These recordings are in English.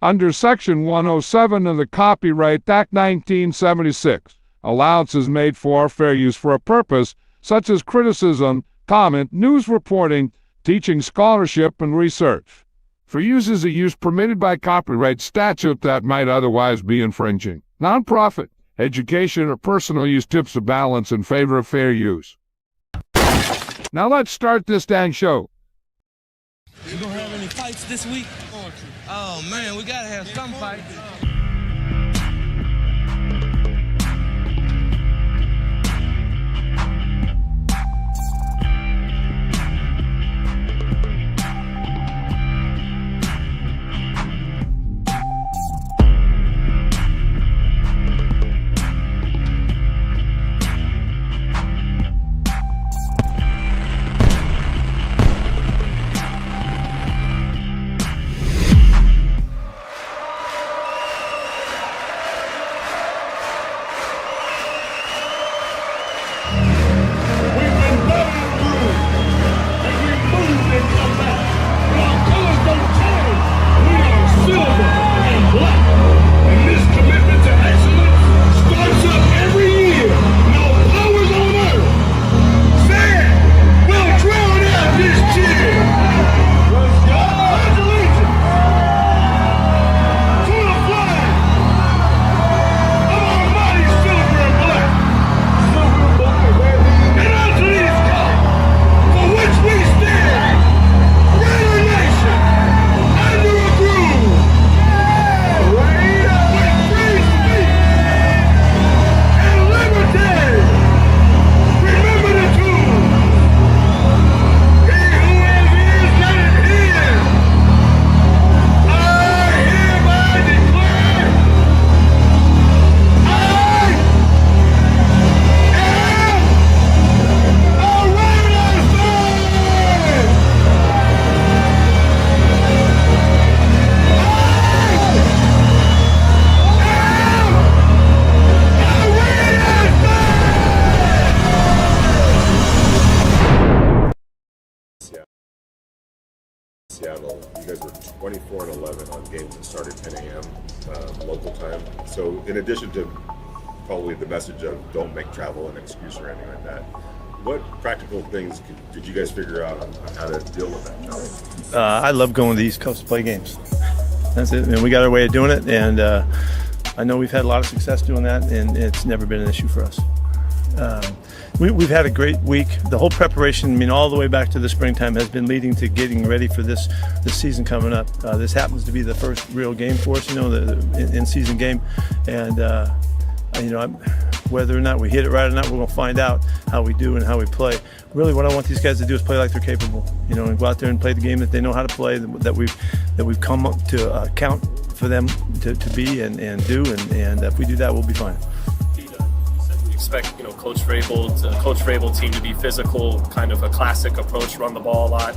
Under Section 107 of the Copyright Act 1976, allowance is made for fair use for a purpose such as criticism, comment, news reporting, teaching, scholarship, and research. For uses of use permitted by copyright statute that might otherwise be infringing. Nonprofit, education, or personal use tips the balance in favor of fair use. Now let's start this dang show. You gonna have any fights this week? Oh man, we gotta have some fights. Seattle, you guys were 24-11 on games that started 10 a.m. Local time. So in addition to probably the message of don't make travel an excuse or anything like that, what practical things did you guys figure out on how to deal with that challenge? I love going to the East Coast to play games. That's it. And we got our way of doing it, and I know we've had a lot of success doing that, and it's never been an issue for us. We've had a great week. The whole preparation, I mean, all the way back to the springtime, has been leading to getting ready for this season coming up. This happens to be the first real game for us, the in-season game, and whether or not we hit it right or not, we're going to find out how we do and how we play. Really, what I want these guys to do is play like they're capable, and go out there and play the game that they know how to play, that we've come up to account for them to be and do, and if we do that, we'll be fine. Expect Coach Vrabel team to be physical, kind of a classic approach, run the ball a lot.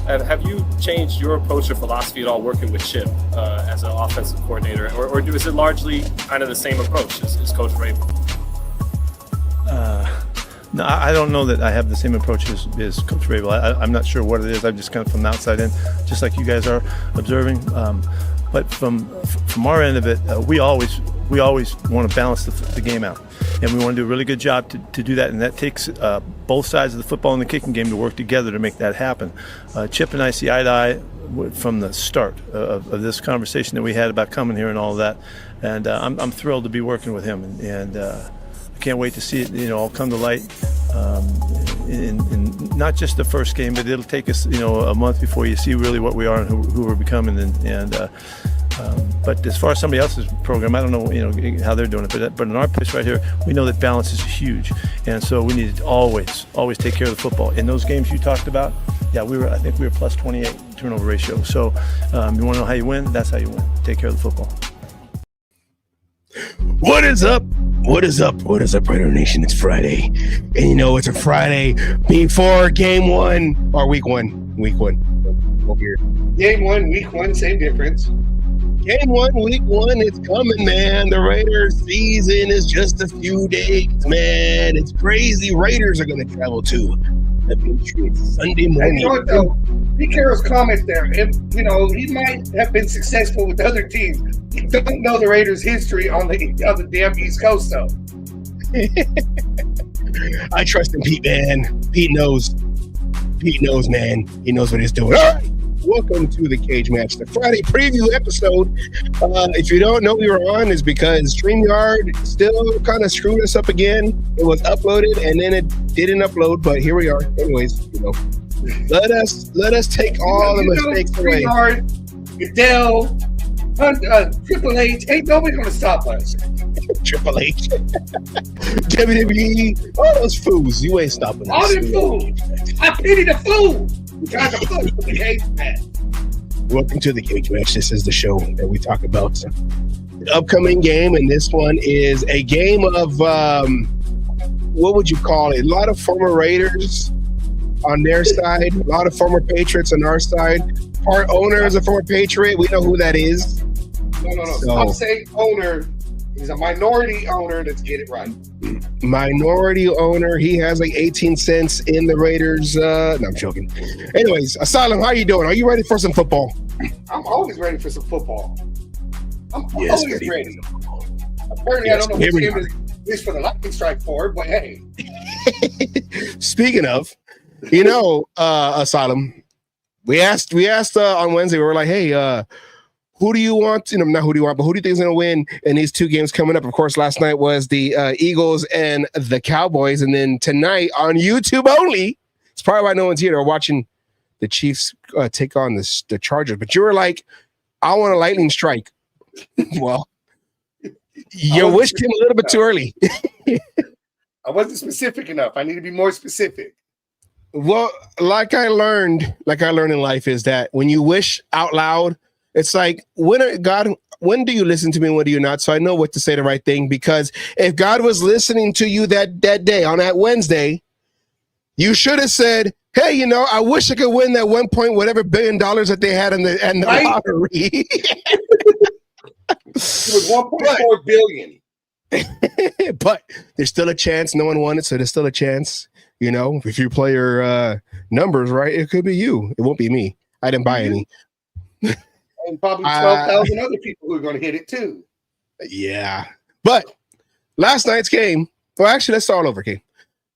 Have you changed your approach or philosophy at all working with Chip as an offensive coordinator, or is it largely kind of the same approach as Coach Vrabel? No, I don't know that I have the same approach as Coach Vrabel. I'm not sure what it is. I'm just kind of from the outside in, just like you guys are observing. But from our end of it, we always want to balance the game out, and we want to do a really good job to do that. And that takes both sides of the football and the kicking game to work together to make that happen. Chip and I see eye to eye from the start of this conversation that we had about coming here and all of that. And I'm thrilled to be working with him, and I can't wait to see it all come to light. In not just the first game, but it'll take us a month before you see really what we are and who we're becoming. But as far as somebody else's program, I don't know how they're doing it. But in our place right here, we know that balance is huge, and so we need to always take care of the football. In those games you talked about, yeah, I think we were plus 28 turnover ratio. So you want to know how you win? That's how you win. Take care of the football. What is up? What is up? What is up, Raider Nation? It's Friday. And it's a Friday before game one, or week one. Here. Game one, week one, same difference. Game one, week one, it's coming, man. The Raiders season is just a few days, man. It's crazy. Raiders are going to travel to the Patriots Sunday And morning. you know what though? Pete Carroll's comment there, if he might have been successful with other teams. He don't know the Raiders' history on the damn East Coast though. I trust in Pete, man. Pete knows. Pete knows, man. He knows what he's doing. All right. Welcome to the Cage Match, the Friday preview episode. If you don't know we were on, is because StreamYard still kind of screwed us up again. It was uploaded and then it didn't upload, but here we are. Anyways, let us take all the mistakes away. StreamYard, Goodell, Triple H, ain't nobody gonna stop us. Triple H, WWE, all those fools. You ain't stopping us. All them fools. I pity the fool. We got to fuck with the Cage Match. Welcome to the Cage Match. This is the show that we talk about the upcoming game, and this one is a game of what would you call it? A lot of former Raiders on their side, a lot of former Patriots on our side. Part owner is a former Patriot. We know who that is. No. Stop saying owner. He's a minority owner. Let's get it right. Minority owner. He has like 18 cents in the Raiders. No, I'm joking. Anyways, Asylum, how you doing? Are you ready for some football? I'm always ready for some football. I'm Yes, always ready. ready. Apparently, Yes, I don't know here which we game is for the lightning strike for, but hey. Speaking of, Asylum, we asked on Wednesday, we were like, hey, who do you want? Not who do you want, but who do you think is going to win in these two games coming up? Of course, last night was the Eagles and the Cowboys. And then tonight on YouTube only, it's probably why no one's here. They're watching the Chiefs take on the Chargers. But you were like, I want a lightning strike. Well, your wish came a little bit too early. I wasn't specific enough. I need to be more specific. Well, like I learned in life is that when you wish out loud, it's like, when do you listen to me and when do you not? So I know what to say the right thing, because if God was listening to you that day on that Wednesday, you should have said, hey, I wish I could win that whatever billion dollars that they had in the Right? lottery. It was 1.4 billion. But there's still a chance. No one won it, so there's still a chance. If you play your numbers right, it could be you. It won't be me. I didn't buy any. And probably 12,000 other people who are going to hit it too. Yeah. But last night's game, well, actually, let's start all over, okay?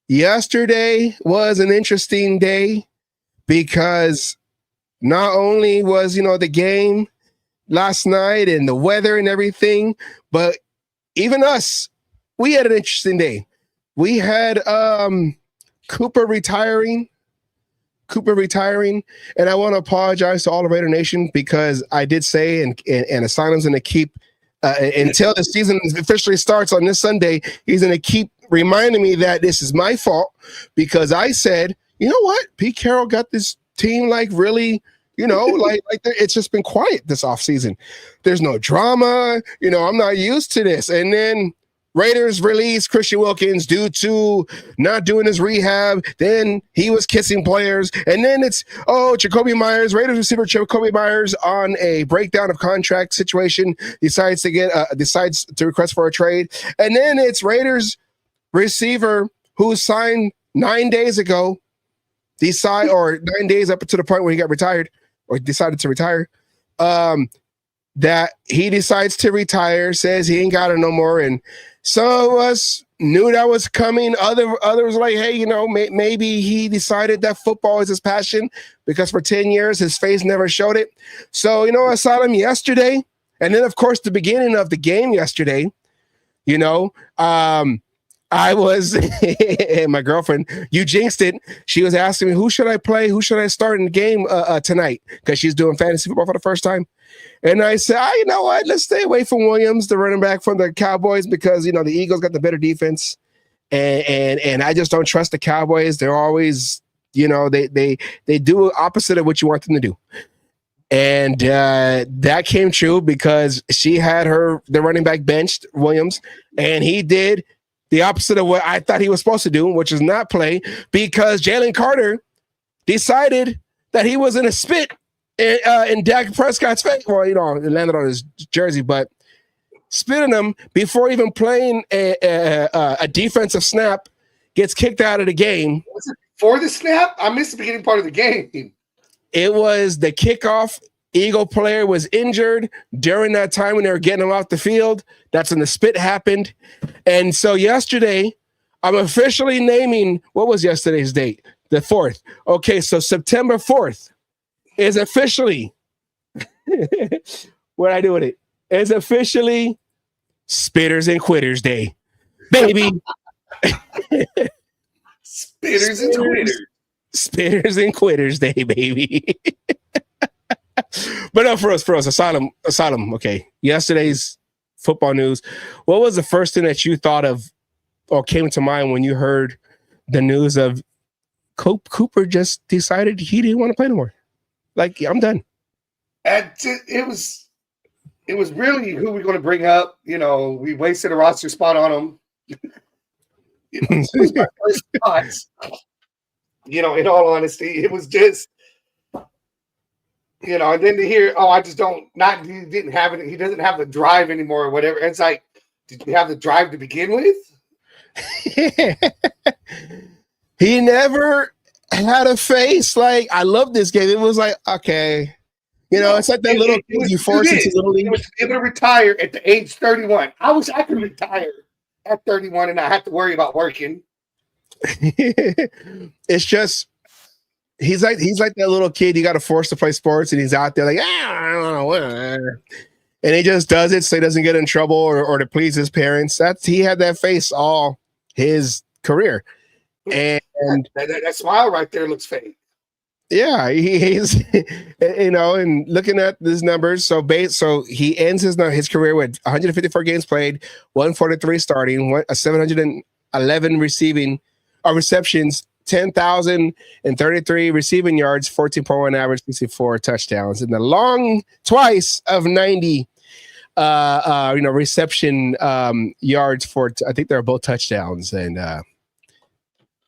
Yesterday was an interesting day because not only was, the game last night and the weather and everything, but even us, we had an interesting day. We had Cooper retiring, and I want to apologize to all of Raider Nation, because I did say, and Asylum's going to keep, until the season officially starts on this Sunday, he's going to keep reminding me that this is my fault, because I said, you know what, Pete Carroll got this team really, it's just been quiet this offseason. There's no drama, I'm not used to this. And then Raiders released Christian Wilkins due to not doing his rehab. Then he was kissing players. And then it's, Jacoby Myers, Raiders receiver Jacoby Myers, on a breakdown of contract situation, decides to request for a trade. And then it's Raiders receiver who signed 9 days ago, 9 days up to the point where he got retired, or decided to retire, that he decides to retire, says he ain't got it no more. And some of us knew that was coming. Others like, hey, maybe he decided that football is his passion, because for 10 years his face never showed it. So, Asylum, yesterday, and then of course the beginning of the game yesterday, I was, my girlfriend, you jinxed it. She was asking me, who should I play? Who should I start in the game tonight? Because she's doing fantasy football for the first time. And I said, you know what? Let's stay away from Williams, the running back from the Cowboys, because, the Eagles got the better defense. And I just don't trust the Cowboys. They're always, they do opposite of what you want them to do. And that came true, because she had the running back benched, Williams, and he did the opposite of what I thought he was supposed to do, which is not play, because Jalen Carter decided that he was in a spit in Dak Prescott's face. Well, it landed on his jersey, but spit in him before even playing a defensive snap, gets kicked out of the game. Was it before the snap? I missed the beginning part of the game. It was the kickoff. Eagle player was injured during that time when they were getting him off the field. That's when the spit happened. And so yesterday, I'm officially naming, what was yesterday's date? The 4th. Okay, so September 4th is officially, what I do with it? Is officially Spitters and Quitters Day. Baby. Spitters and Quitters. Spitters and Quitters Day, baby. But no, for us, Asylum. Okay, yesterday's football news. What was the first thing that you thought of or came to mind when you heard the news of Cooper just decided he didn't want to play no more? Like, I'm done. It was really who we're going to bring up. You know, we wasted a roster spot on him. You know, in all honesty, it was just. You know, and then to hear, he didn't have it. He doesn't have the drive anymore or whatever. And it's like, did you have the drive to begin with? He never had a face. Like, I love this game. It was like, okay. You know, it's like that little kid you force into little league. He was able to retire at the age 31. I wish I could retire at 31 and not have to worry about working. It's just, he's like that little kid you got to force to play sports, and he's out there like, I don't know, whatever. And he just does it so he doesn't get in trouble or to please his parents. He had that face all his career, and that smile right there looks fake. Yeah, he's you know, and looking at his numbers, so he ends his career with 154 games played, 143 starting, 711 receptions. 10,033 receiving yards, 14.1 average, 64 touchdowns, and the long twice of 90 reception yards for I think they're both touchdowns. And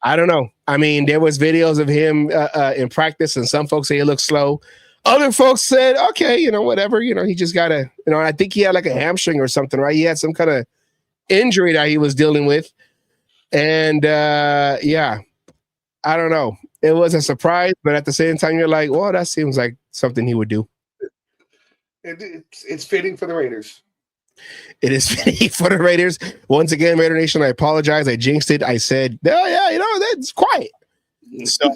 I don't know. I mean, there was videos of him in practice, and some folks say he looks slow. Other folks said, okay, you know, whatever, you know, he just gotta, you know, I think he had like a hamstring or something, right? He had some kind of injury that he was dealing with. And yeah. I don't know. It was a surprise, but at the same time, you're like, well, that seems like something he would do. It's fitting for the Raiders. It is fitting for the Raiders. Once again, Raider Nation, I apologize. I jinxed it. I said, oh, yeah, you know, that's quiet. So,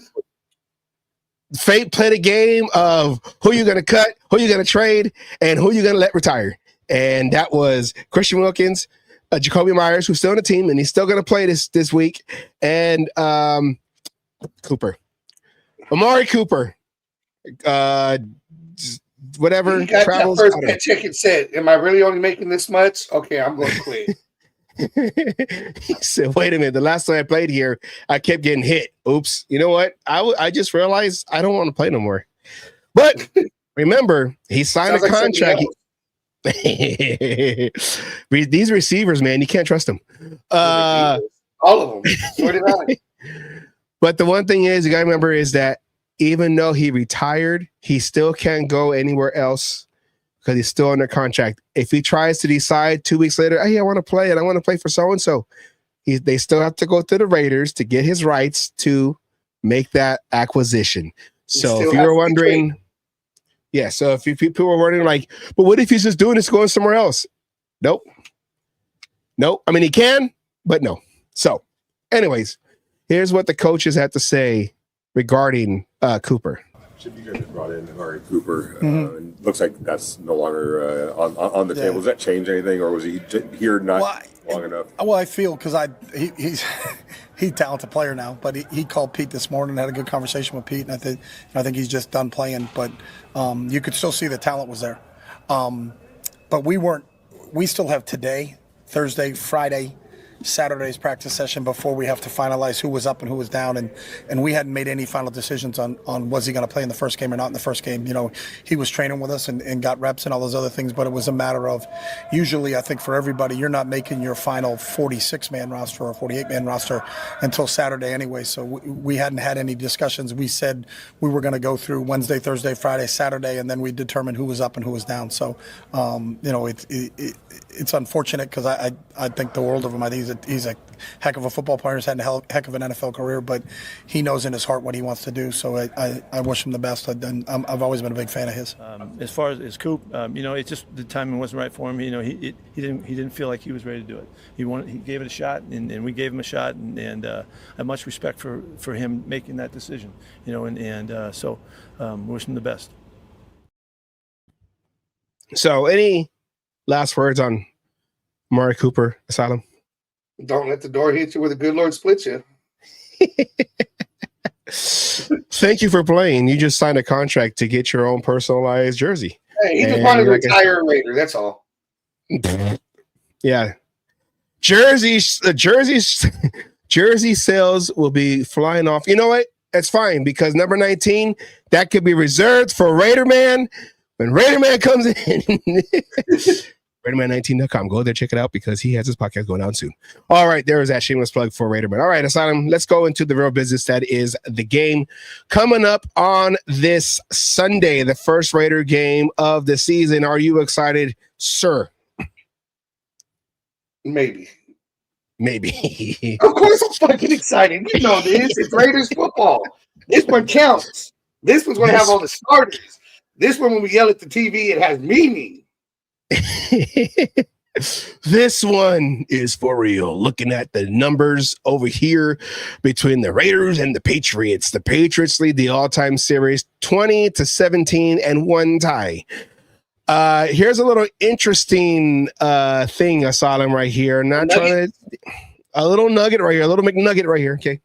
fate played a game of who you're going to cut, who you're going to trade, and who you're going to let retire. And that was Christian Wilkins, Jacoby Myers, who's still on the team, and he's still going to play this week, and Cooper, Amari Cooper, whatever. He got that first check and said, "Am I really only making this much? Okay, I'm going to quit." He said, "Wait a minute. The last time I played here, I kept getting hit. Oops. You know what? I just realized I don't want to play no more." But remember, he signed a contract. These receivers, man, you can't trust them. All of them. So did I. But the one thing is, you got to remember is that even though he retired, he still can't go anywhere else because he's still under contract. If he tries to decide 2 weeks later, hey, I want to play and I want to play for so-and-so, they still have to go through the Raiders to get his rights to make that acquisition. So if you were wondering, so if people were wondering like, but what if he's just doing this going somewhere else? Nope. I mean, he can, but no. So anyways, here's what the coaches had to say regarding Cooper. You guys have brought in Amari Cooper. And looks like that's no longer on the table. Does that change anything, or was he here long enough? Well, I feel because he's a talented player now, but he called Pete this morning, had a good conversation with Pete, and I think he's just done playing. But you could still see the talent was there. But we still have today, Thursday, Friday, Saturday's practice session before we have to finalize who was up and who was down, and we hadn't made any final decisions on was he going to play in the first game or not in the first game. You know, he was training with us and got reps and all those other things, but it was a matter of, usually I think for everybody, you're not making your final 46-man roster or 48-man roster until Saturday anyway, so we hadn't had any discussions. We said we were going to go through Wednesday, Thursday, Friday, Saturday, and then we determined who was up and who was down. So, you know, it's unfortunate because I think the world of him. I think he's he's a heck of a football player. He's had a heck of an NFL career, but he knows in his heart what he wants to do. So I wish him the best. I've always been a big fan of his. As far as Coop, it's just the timing wasn't right for him. He didn't feel like he was ready to do it. He gave it a shot, and we gave him a shot, and I have much respect for him making that decision. So wish him the best. So, any last words on Amari Cooper, Asylum? Don't let the door hit you where the good Lord splits you. Thank you for playing. You just signed a contract to get your own personalized jersey. Hey, he just wanted to retire a Raider. That's all. Yeah. Jersey sales will be flying off. You know what? That's fine, because number 19, that could be reserved for Raider Man. When Raider Man comes in, RaiderMan19.com. Go there, check it out, because he has his podcast going out soon. All right, there is that shameless plug for Raider Man. All right, Asylum, let's go into the real business that is the game. Coming up on this Sunday, the first Raider game of the season. Are you excited, sir? Maybe. Of course I'm fucking excited. You know this. It's Raiders football. This one counts. This one's going to have all the starters. This one, when we yell at the TV, it has meaning. This one is for real. Looking at the numbers over here between the Raiders and the Patriots. The Patriots lead the all-time series 20-17 and one tie. Here's a little interesting thing, Asylum, right here. A little nugget right here, a little McNugget right here. Okay.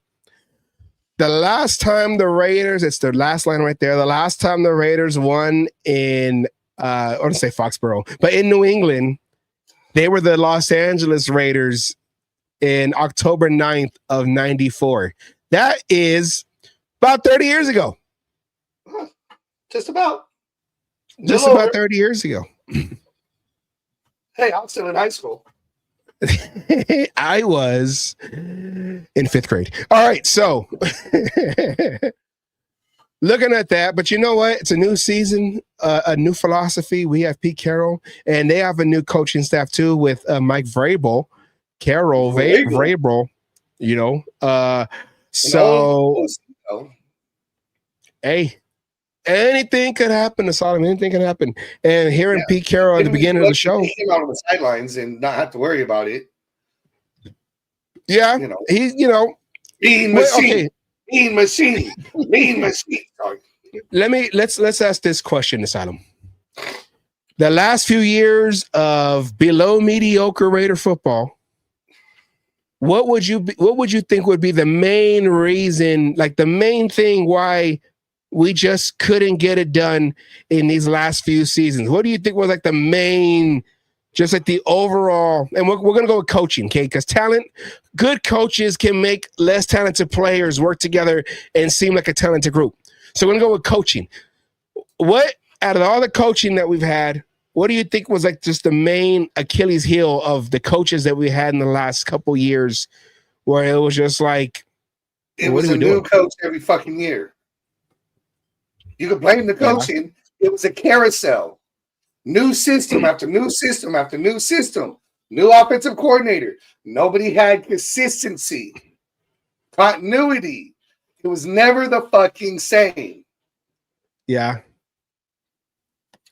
The last time the Raiders, it's the last line right there. The last time the Raiders won in, I want to say Foxborough, but in New England, they were the Los Angeles Raiders in October 9th of 94. That is about 30 years ago. Just about. Just about 30 years ago. Hey, I was still in high school. I was in 5th grade. All right, so looking at that, but you know what? It's a new season, a new philosophy. We have Pete Carroll, and they have a new coaching staff too with Mike Vrabel. Vrabel, you know. So, hey, anything could happen to Solomon. Anything can happen. And hearing Pete Carroll at the beginning of the show, he came out on the sidelines and not have to worry about it. Yeah, he's mean machine, mean machine, mean machine. Sorry. Let's ask this question, Asylum. The last few years of below mediocre Raider football, what would you think would be the main reason, like the main thing why we just couldn't get it done in these last few seasons? What do you think was like the main, just like the overall, and we're going to go with coaching, okay? Because good coaches can make less talented players work together and seem like a talented group. So we're going to go with coaching. What, out of all the coaching that we've had, what do you think was like just the main Achilles heel of the coaches that we had in the last couple years, where it was just like, it was a new coach every fucking year. You could blame the coaching. It was a carousel. New system after new system after new system. New offensive coordinator. Nobody had consistency. Continuity. It was never the fucking same. Yeah.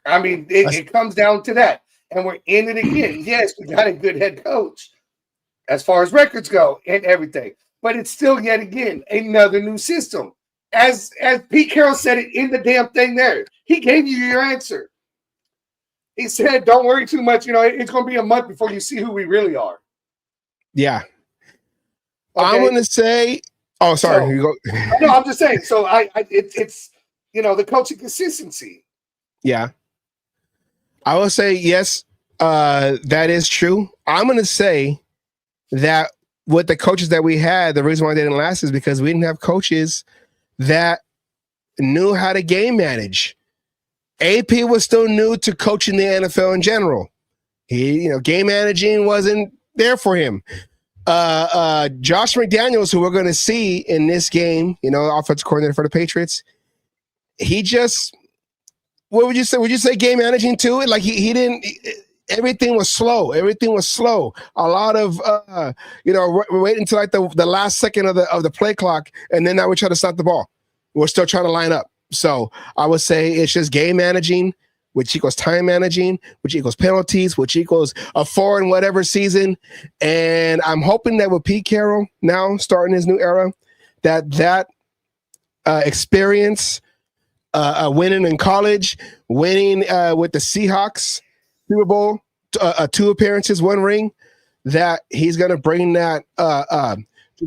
I mean, it comes down to that. And we're in it again. Yes, we got a good head coach as far as records go and everything. But it's still, yet again, another new system. As Pete Carroll said it in the damn thing there. He gave you your answer. He said, don't worry too much. It's going to be a month before you see who we really are. Yeah. Okay? I'm going to say, oh, sorry. You go. No, I'm just saying. So it's the coaching consistency. Yeah. I will say, yes, that is true. I'm going to say that with the coaches that we had, the reason why they didn't last is because we didn't have coaches that knew how to game manage. AP was still new to coaching the NFL in general. He, game managing wasn't there for him. Josh McDaniels, who we're going to see in this game, offensive coordinator for the Patriots, he just, what would you say? Would you say game managing too? Like he didn't, everything was slow. Everything was slow. A lot of we're waiting until like the last second of the play clock, and then now we try to stop the ball. We're still trying to line up. So I would say it's just game managing, which equals time managing, which equals penalties, which equals a 4 and whatever season. And I'm hoping that with Pete Carroll now starting his new era, that experience, winning in college, winning with the Seahawks, Super Bowl, 2 appearances, 1 ring, that he's gonna bring that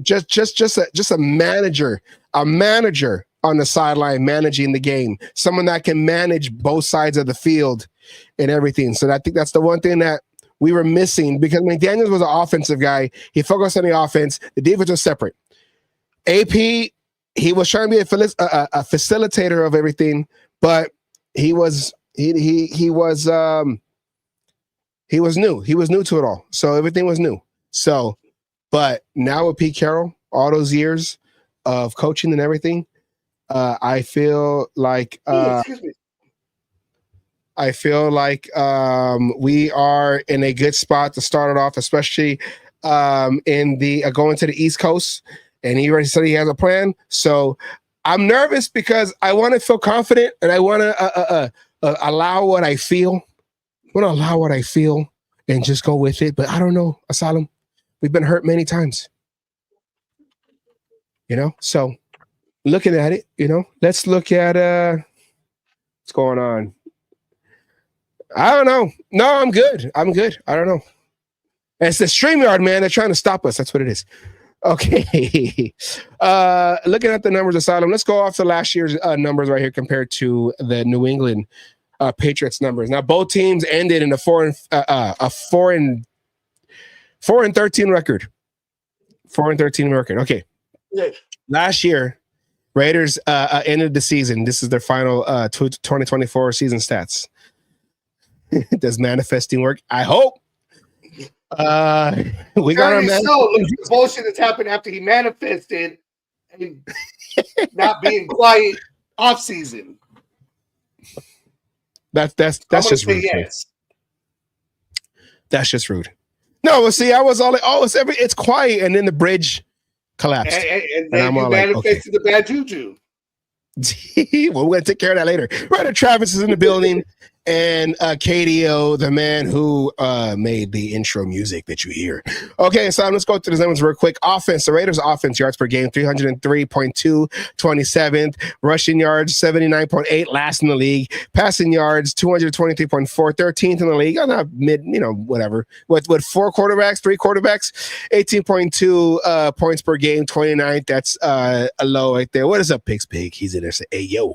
just a manager on the sideline managing the game, someone that can manage both sides of the field and everything. So I think that's the one thing that we were missing, because McDaniels was an offensive guy. He focused on the offense. The defense was separate. AP, he was trying to be a facilitator of everything, but he was new. He was new to it all. So everything was new. So, but now with Pete Carroll, all those years of coaching and everything, I feel like we are in a good spot to start it off, especially in the going to the East Coast. And he already said he has a plan. So I'm nervous because I want to feel confident, and I want to allow what I feel. I want to allow what I feel and just go with it. But I don't know, Asylum. We've been hurt many times. So looking at it, let's look at what's going on. I don't know. No, I'm good. I don't know. It's the StreamYard, man. They're trying to stop us. That's what it is. Okay. Looking at the numbers, Asylum. Let's go off the last year's numbers right here compared to the New England Patriots numbers. Now, both teams ended in a 4 and 13 record. 4 and 13 record. Okay. Yeah. Last year, Raiders ended the season. This is their final 2024 season stats. Does manifesting work? I hope. We got our the bullshit that's happened after he manifested and not being quiet off season. That's just rude. Yes. That's just rude. No, well, see, I was all like, it's quiet, and then the bridge collapsed. And then you manifested the bad juju. Well, we're gonna take care of that later. Ryder Travis is in the building, and KDO, the man who made the intro music that you hear. Okay, so let's go through the numbers real quick. Offense, the Raiders' offense yards per game, 303.2, 27th. Rushing yards, 79.8, last in the league. Passing yards, 223.4, 13th in the league. I'm not mid, whatever. With 3 quarterbacks, 18.2 points per game, 29th. That's a low right there. What is up, Pig? He's in there saying, hey, yo.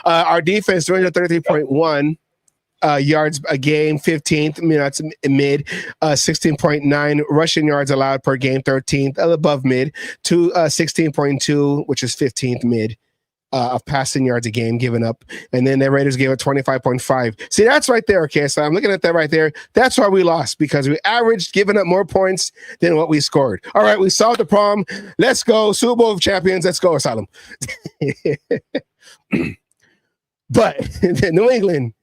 Our defense, 333.1. Yards a game, 15th. That's mid. 16.9 rushing yards allowed per game, 13th, above mid. To 16.2, which is 15th mid of passing yards a game given up. And then the Raiders gave it 25.5. See, that's right there. Okay, so I'm looking at that right there. That's why we lost, because we averaged giving up more points than what we scored. All right, we solved the problem. Let's go. Super Bowl of champions. Let's go, Asylum. But New England,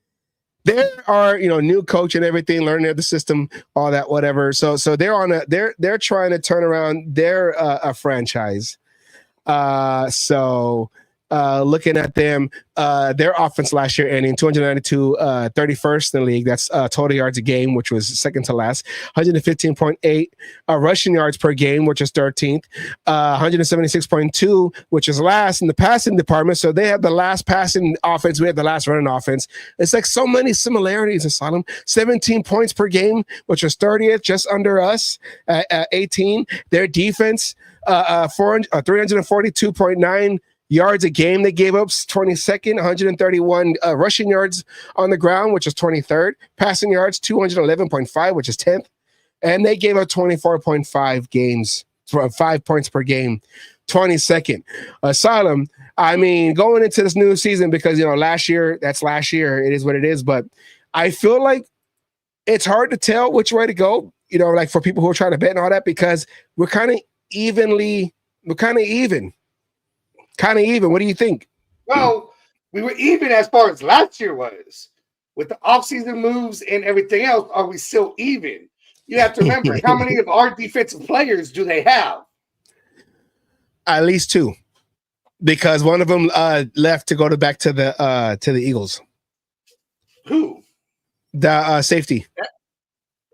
there are, new coach and everything, learning the system, all that, whatever. So they're trying to turn around their a franchise. Looking at them, their offense last year ending 292, 31st in the league. That's total yards a game, which was second to last. 115.8 rushing yards per game, which is 13th. 176.2, which is last in the passing department. So they have the last passing offense. We have the last running offense. It's like so many similarities, Asylum. 17 points per game, which was 30th, just under us at 18. Their defense, 342.9 yards a game they gave up, 22nd, 131 rushing yards on the ground, which is 23rd. Passing yards, 211.5, which is 10th. And they gave up 24.5 games, 5 points per game, 22nd. Asylum, I mean, going into this new season, because, last year, that's last year. It is what it is. But I feel like it's hard to tell which way to go, like for people who are trying to bet and all that, because we're kind of even. What do you think? Well, we were even as far as last year was. with the offseason moves and everything else, are we still even? You have to remember, how many of our defensive players do they have? At least 2, because one of them left to go back to the Eagles. Who? The safety.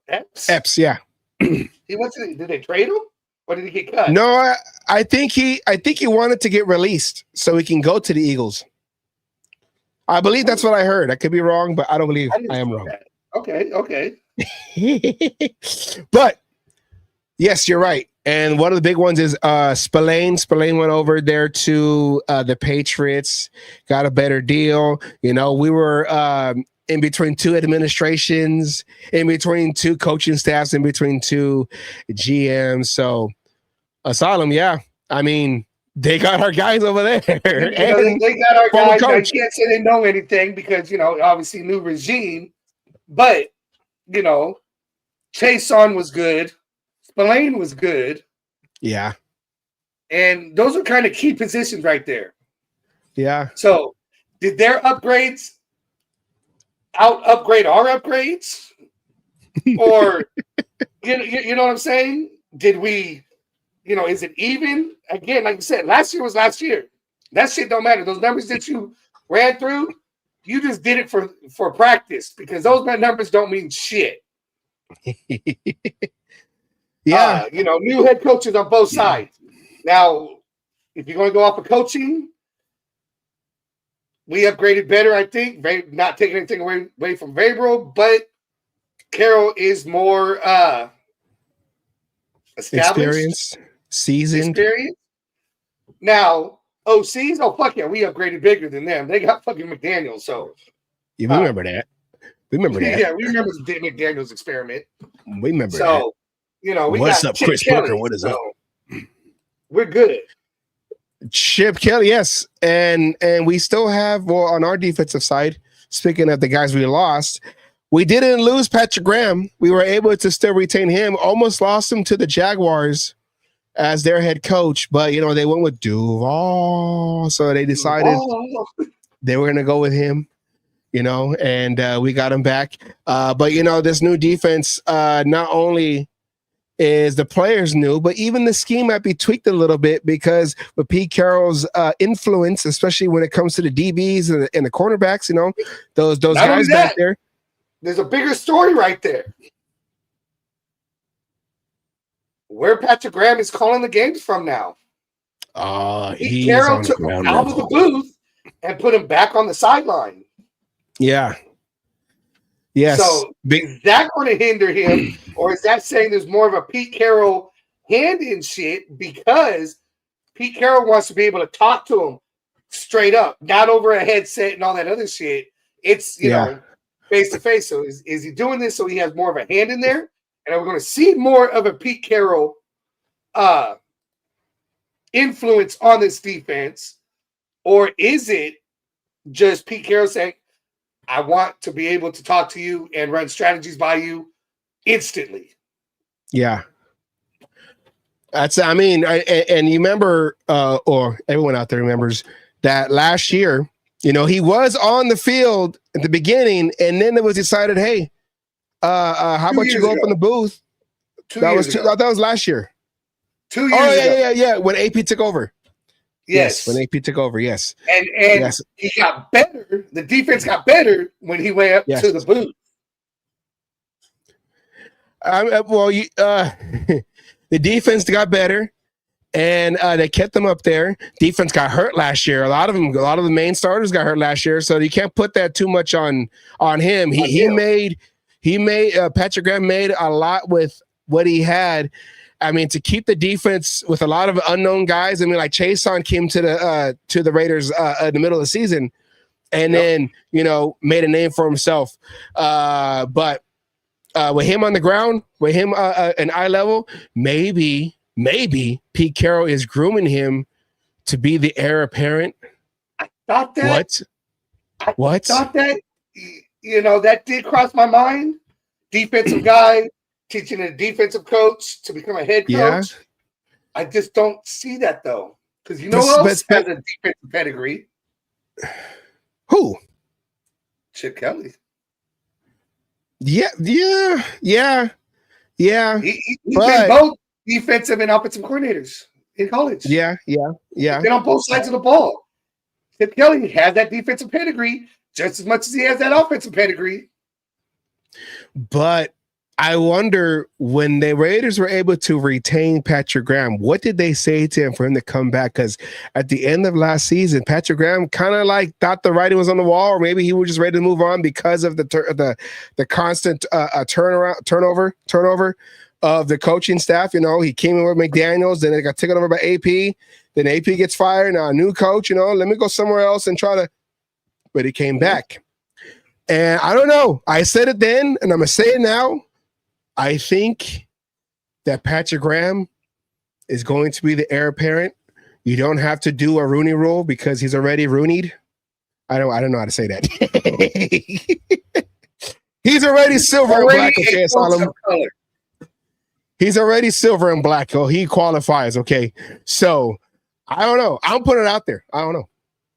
Epps, yeah. He went to. Did they trade him, or did he get cut? No, I think he wanted to get released so he can go to the Eagles. I believe that's what I heard. I could be wrong, but I don't believe I am wrong. That. Okay. But yes, you're right. And one of the big ones is Spillane. Spillane went over there to the Patriots, got a better deal. You know, we were in between 2 administrations, in between 2 coaching staffs, in between 2 GMs. So Asylum, yeah. I mean, they got our guys over there. They got our guys. I can't say they know anything because, obviously new regime. But, Chason was good. Spillane was good. Yeah. And those are kind of key positions right there. Yeah. So did their upgrades upgrade our upgrades? Or, you know what I'm saying? Did we, is it even? Again, like you said, last year was last year. That shit don't matter. Those numbers that you ran through, you just did it for practice because those numbers don't mean shit. Yeah. New head coaches on both sides. Now, if you're going to go off of coaching, we upgraded better, I think. Not taking anything away from Vrabel, but Carroll is more established. Experienced, seasoned. Now, OCs, fuck yeah, we upgraded bigger than them. They got fucking McDaniels, so. You remember that. We remember that. Yeah, we remember the McDaniels experiment. We remember that. So, we what's got up, Chip Chris Kelly, Booker? What is up? We're good. Chip Kelly, yes. And we still have, on our defensive side, speaking of the guys we lost, we didn't lose Patrick Graham. We were able to still retain him. Almost lost him to the Jaguars as their head coach, but they went with Duval, so they decided they were going to go with him. And we got him back. But this new defense, not only is the players new, but even the scheme might be tweaked a little bit because with Pete Carroll's influence, especially when it comes to the DBs and the cornerbacks, those guys back there. There's a bigger story right there. Where Patrick Graham is calling the games from now. Pete Carroll took him out of the booth and put him back on the sideline. Yeah. Yes. So is that going to hinder him, or is that saying there's more of a Pete Carroll hand in shit because Pete Carroll wants to be able to talk to him straight up, not over a headset and all that other shit. It's face to face. So is he doing this so he has more of a hand in there? And are we going to see more of a Pete Carroll influence on this defense, or is it just Pete Carroll saying, I want to be able to talk to you and run strategies by you instantly? Yeah. And you remember, or everyone out there remembers that last year, he was on the field at the beginning, and then it was decided, hey, how about you go up in the booth? That was last year. 2 years ago. Yeah. When AP took over. Yes. When AP took over, yes. And yes. He got better. The defense got better when he went up to the booth. The defense got better, and they kept them up there. Defense got hurt last year. A lot of the main starters got hurt last year, so you can't put that too much on him. He made Patrick Graham made a lot with what he had. To keep the defense with a lot of unknown guys. Like Chason came to the Raiders in the middle of the season, and then made a name for himself. But with him on the ground, with him an eye level, maybe Pete Carroll is grooming him to be the heir apparent. I thought that. What? I thought that. That did cross my mind. Defensive guy teaching a defensive coach to become a head coach. Yeah. I just don't see that though, because who else has a defensive pedigree? Who? Chip Kelly. Yeah. He's been both defensive and offensive coordinators in college. Yeah. He's been on both sides of the ball. Chip Kelly has that defensive pedigree just as much as he has that offensive pedigree. But I wonder, when the Raiders were able to retain Patrick Graham, what did they say to him for him to come back? Because at the end of last season, Patrick Graham kind of like thought the writing was on the wall, or maybe he was just ready to move on because of the constant turnover of the coaching staff. He came in with McDaniels, then it got taken over by AP. Then AP gets fired. Now a new coach. Let me go somewhere else and try to. But he came back, and I don't know. I said it then, and I'm gonna say it now. I think that Patrick Graham is going to be the heir apparent. You don't have to do a Rooney rule because he's already Rooney'd. I don't know how to say that. He's already silver and black. Okay, he's already silver and black. Oh, he qualifies. Okay, so I don't know. I'll put it out there. I don't know.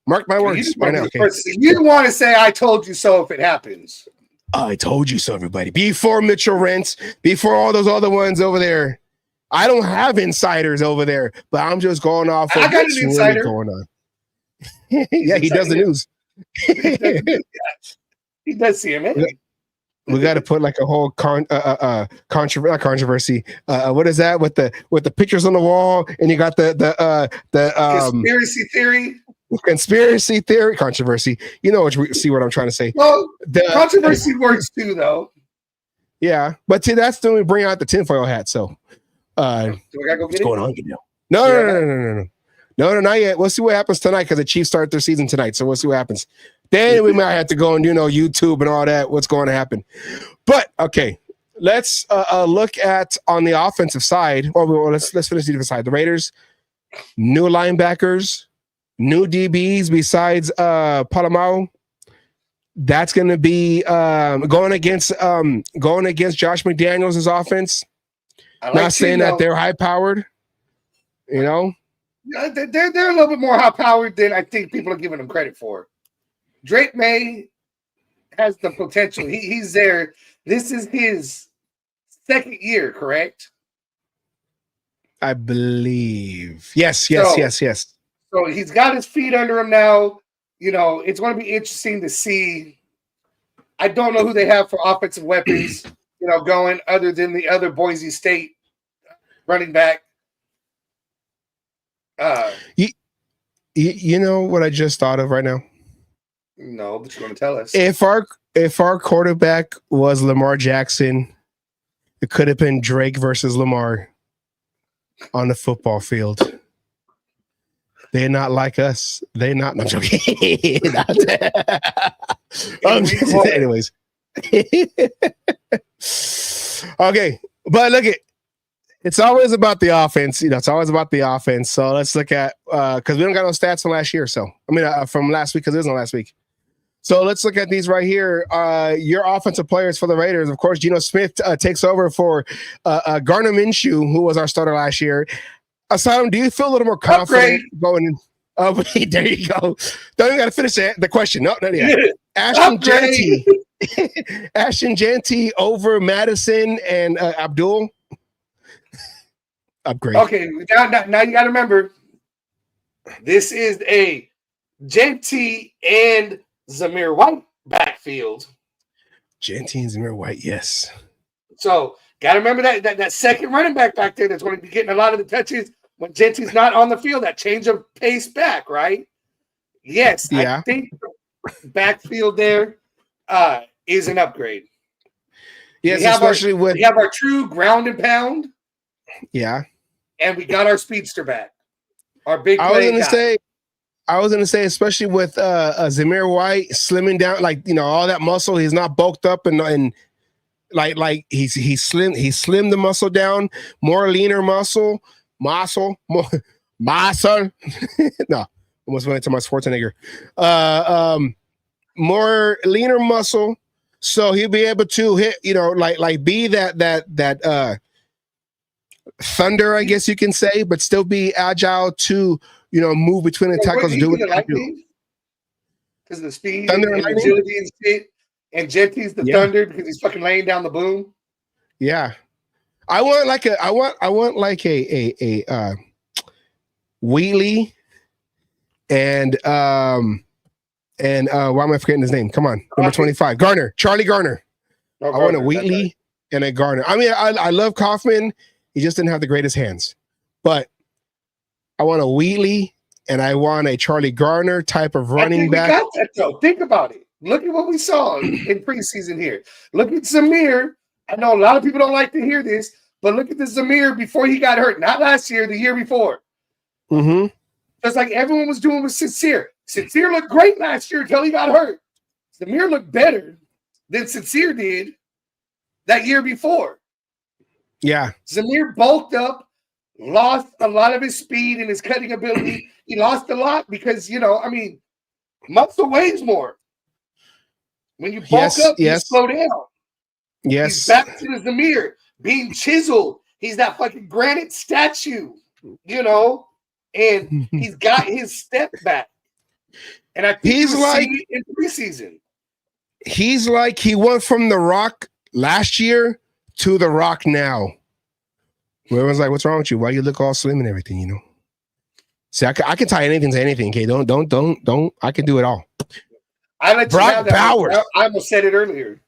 Mark my words right now. Okay? You want to say "I told you so" if it happens. I told you so, everybody. Before Mitchell Rentz, before all those other ones over there. I don't have insiders over there, but I'm just going off of I got an insider. Really going on. Yeah, he does the news. He does CMA. We got to put like a whole controversy. What is that with the pictures on the wall, and you got the conspiracy theory controversy. See what I'm trying to say. Well, the controversy works too, though. Yeah, but that's when we bring out the tinfoil hat. So, do I gotta go what's going on? No, not yet. We'll see what happens tonight because the Chiefs start their season tonight. So we'll see what happens. Then we might have to go and YouTube and all that. What's going to happen? But okay, let's look at on the offensive side. Well, let's finish the defensive side. The Raiders, new linebackers, new DBs besides Palomao. That's going to be going against Josh McDaniels' offense. Not saying that they're high powered, They're a little bit more high powered than I think people are giving them credit for. Drake May has the potential. He's there. This is his second year, correct? I believe. Yes. So he's got his feet under him now. It's going to be interesting to see. I don't know who they have for offensive weapons, going other than the other Boise State running back. You know what I just thought of right now? No, but you're going to tell us. If our quarterback was Lamar Jackson, it could have been Drake versus Lamar on the football field. They're not like us. They're not. No, I'm joking. Anyways. Okay, but look at. It's always about the offense. It's always about the offense. So let's look at because we don't got no stats from last year. So from last week because there was no last week. So let's look at these right here. Your offensive players for the Raiders, of course. Geno Smith takes over for Gardner Minshew, who was our starter last year. Asylum, do you feel a little more confident going in? Oh, wait, there you go. Don't even got to finish the question. No, not yet. Ashton Jeanty over Madison and Abdul. Upgrade. Okay, now you got to remember, this is a JT and Zamir White backfield. JT and Zamir White, yes. So got to remember that second running back there that's going to be getting a lot of the touches when JT's not on the field. That change of pace back, right? Yes, yeah. I think the backfield there is an upgrade. Yes, especially we have our true ground and pound. Yeah. And we got our speedster back. Our big play guy. I was gonna say, especially with Zamir White slimming down, all that muscle. He's not bulked up and like he's slimmed the muscle down, more leaner muscle, more muscle. No, almost went into my Schwarzenegger. More leaner muscle, so he'll be able to hit, be that thunder, I guess you can say, but still be agile to move between the tackles. Do what you do because the speed and agility and speed and Genty's the thunder because he's fucking laying down the boom. Yeah. I want like a Wheatley and why am I forgetting his name? Come on, number 25, Garner, Charlie Garner. No, I want a Gardner, Wheatley right. and a Garner. I mean, I love Kaufman. He just didn't have the greatest hands, but I want a Wheatley and I want a Charlie Garner type of running back. We got that though. Think about it. Look at what we saw in preseason here. Look at Zamir. I know a lot of people don't like to hear this, but look at the Zamir before he got hurt. Not last year, the year before. Mm-hmm. Just like everyone was doing with Sincere. Sincere looked great last year until he got hurt. Zamir looked better than Sincere did that year before. Yeah. Zamir bulked up, lost a lot of his speed and his cutting ability. He lost a lot because, muscle weighs more. When you bulk up, you slow down. Yes. He's back to the Zamir, being chiseled. He's that fucking granite statue, and he's got his step back. And I think he's like in preseason. He's like he went from The Rock last year to The Rock now. Everyone's like, "What's wrong with you? Why you look all slim and everything?" See, I can tie anything to anything. Okay, don't. I can do it all. I let Brock you have that. Bowers. I almost said it earlier.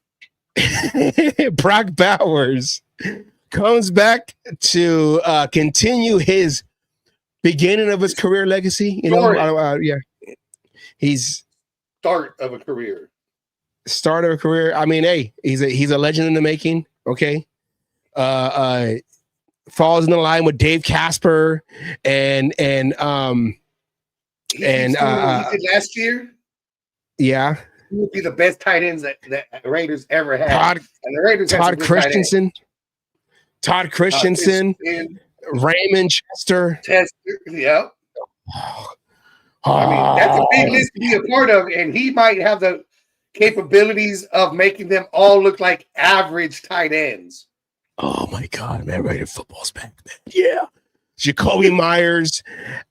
Brock Bowers comes back to continue his beginning of his career legacy. He's start of a career. Start of a career. I mean, hey, he's a legend in the making. Okay, falls in the line with Dave Casper and he did last year. Yeah. He would be the best tight ends that Raiders ever had. And the Raiders Todd Christensen, Raymond Chester. Yep. I mean, that's a big list to be a part of, and he might have the capabilities of making them all look like average tight ends. Oh my God, man! Raider football's back, man. Yeah. Jacoby Myers.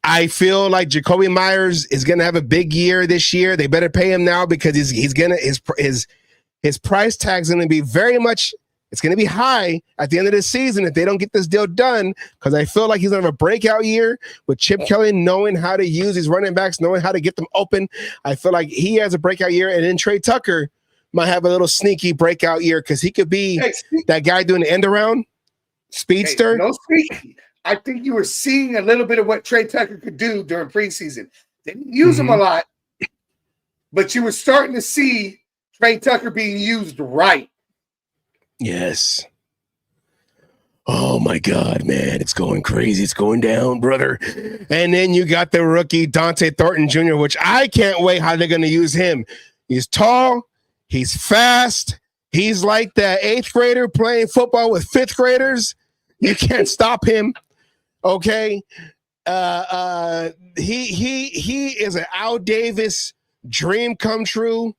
I feel like Jacoby Myers is gonna have a big year this year. They better pay him now because he's gonna his price tag's gonna be it's gonna be high at the end of this season if they don't get this deal done. Because I feel like he's gonna have a breakout year with Chip Kelly knowing how to use his running backs, knowing how to get them open. I feel like he has a breakout year, and then Trey Tucker might have a little sneaky breakout year because he could be that guy doing the end around speedster. No sneaky. I think you were seeing a little bit of what Trey Tucker could do during preseason. They didn't use him a lot, but you were starting to see Trey Tucker being used right. Yes. Oh my God, man. It's going crazy. It's going down, brother. And then you got the rookie Dante Thornton Jr., which I can't wait how they're going to use him. He's tall. He's fast. He's like the 8th grader playing football with 5th graders. You can't stop him. Okay. He is an Al Davis dream come true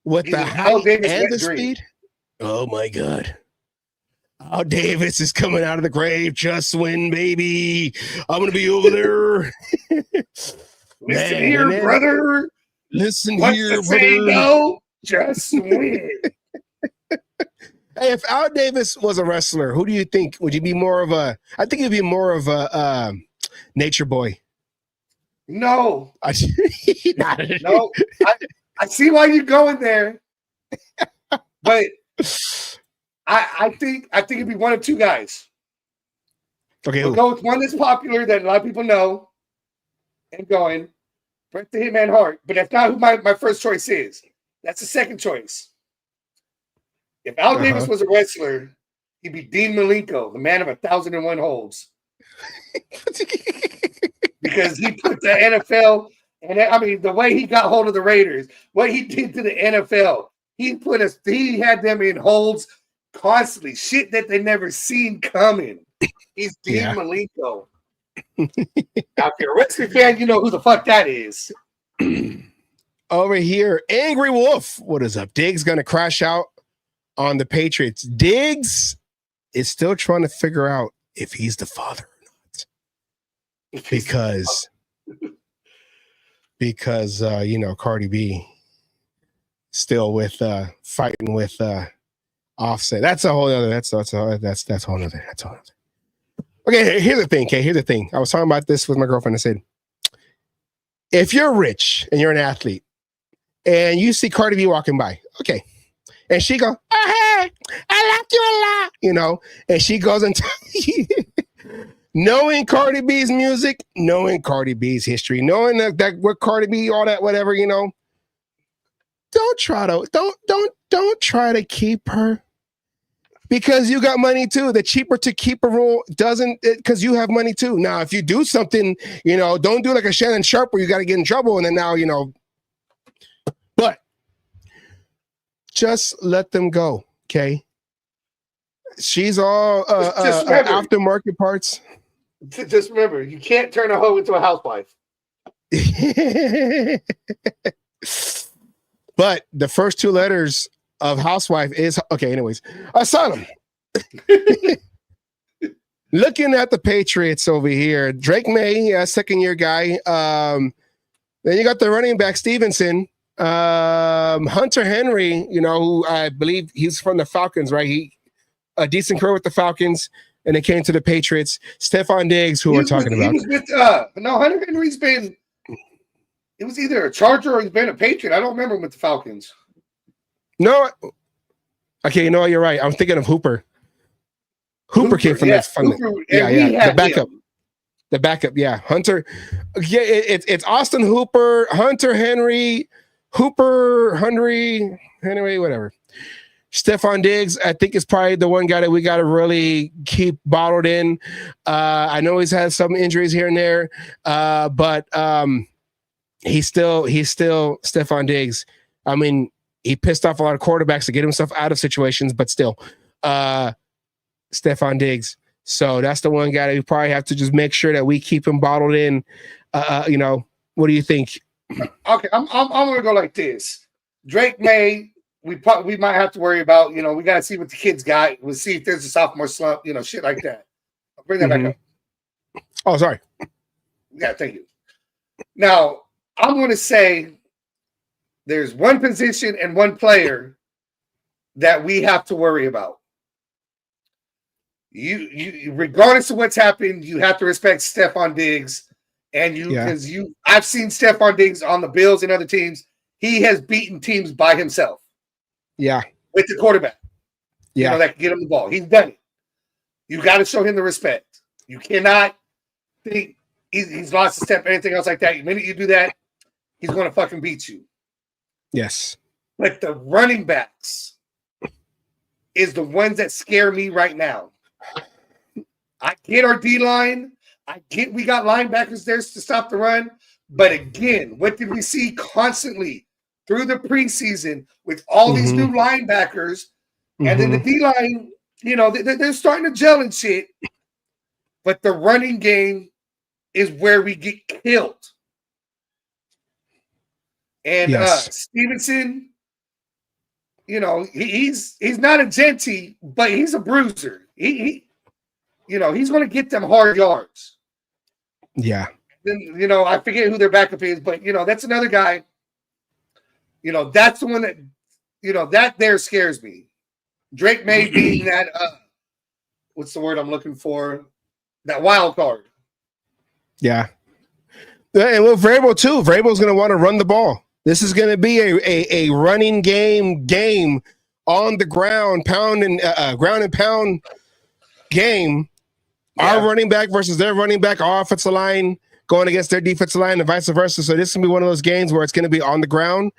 with the height and the speed. Oh my God. Al Davis is coming out of the grave. Just win, baby. I'm going to be over there. Listen here, brother. Listen What's here, the saying, brother. go? Just win. Hey, if Al Davis was a wrestler, who do you think? Would you be more of a? I think you'd be more of a nature boy. No. No. I see why you're going there, but I think it'd be one of two guys. Okay, we'll go with one that's popular that a lot of people know, and going Bret the Hitman Hart. But that's not who my first choice is. That's the second choice. If Al Davis was a wrestler, he'd be Dean Malenko, the man of 1,001 holds. Because he put the NFL, and I mean, the way he got hold of the Raiders, what he did to the NFL, he had them in holds constantly, shit that they never seen coming. He's Dean Malenko. Now, if you're a wrestling fan, you know who the fuck that is. Over here, Angry Wolf. What is up? Diggs gonna crash out on the Patriots. Diggs is still trying to figure out if he's the father or not. Because Cardi B still with fighting with Offset. That's a whole other. That's a whole other. Okay, here's the thing. Okay, here's the thing. I was talking about this with my girlfriend. I said, if you're rich and you're an athlete, and you see Cardi B walking by, okay, and she go, "Oh hey, I like you a lot," you know, and she goes and knowing Cardi B's music, knowing Cardi B's history, knowing that what Cardi B, all that, whatever, you know. Don't try to keep her because you got money too. The cheaper to keep a rule doesn't, because you have money too. Now, if you do something, you know, don't do like a Shannon Sharp where you got to get in trouble and then now, you know, but just let them go. Okay. She's all aftermarket parts. Just remember, you can't turn a hoe into a housewife. But the first two letters of housewife is okay. Anyways, Asylum. Looking at the Patriots over here, Drake May, second-year guy. Then you got the running back Stevenson, Hunter Henry. You know, who I believe he's from the Falcons, right? He a decent career with the Falcons, and it came to the Patriots. Stephon Diggs, who we're talking about. He was with no, Hunter Henry's been. It was either a Charger or he's been a Patriot. I don't remember him with the Falcons. No. Okay, you know, you're right. I'm thinking of Hooper. Hooper came from that fund. Yeah. The backup. The backup, yeah. Hunter. Yeah, it's Austin Hooper, Hunter Henry, Henry, whatever. Stephon Diggs, I think, is probably the one guy that we got to really keep bottled in. I know he's had some injuries here and there, but he's still Stephon Diggs. I mean, he pissed off a lot of quarterbacks to get himself out of situations, but still, Stephon Diggs. So that's the one guy that we probably have to just make sure that we keep him bottled in. You know, what do you think? Okay, I'm gonna go like this. Drake May, we might have to worry about. You know, we got to see what the kids got. We'll see if there's a sophomore slump. You know, shit like that. I'll bring that back up. Oh, sorry. Yeah, thank you. Now, I'm going to say there's one position and one player that we have to worry about. You regardless of what's happened, you have to respect Stephon Diggs. And I've seen Stephon Diggs on the Bills and other teams. He has beaten teams by himself. Yeah. With the quarterback. Yeah. You know, that can get him the ball. He's done it. You got to show him the respect. You cannot think he's lost a step, anything else like that. The minute you do that, he's going to fucking beat you. Yes. But the running backs is the ones that scare me right now. I get our D-line. I get we got linebackers there to stop the run. But again, what did we see constantly through the preseason with all these new linebackers? And then the D-line, you know, they're starting to gel and shit. But the running game is where we get killed. And Stevenson, you know, he's not a genty, but he's a bruiser. He you know, he's going to get them hard yards. Yeah. Then, you know, I forget who their backup is, but, you know, that's another guy. You know, that's the one that, you know, that there scares me. Drake May being that, what's the word I'm looking for? That wild card. Yeah. And with Vrabel, too. Vrabel's going to want to run the ball. This is going to be a running game on the ground, ground and pound game. Yeah. Our running back versus their running back, our offensive line going against their defensive line and vice versa. So this is going to be one of those games where it's going to be on the ground.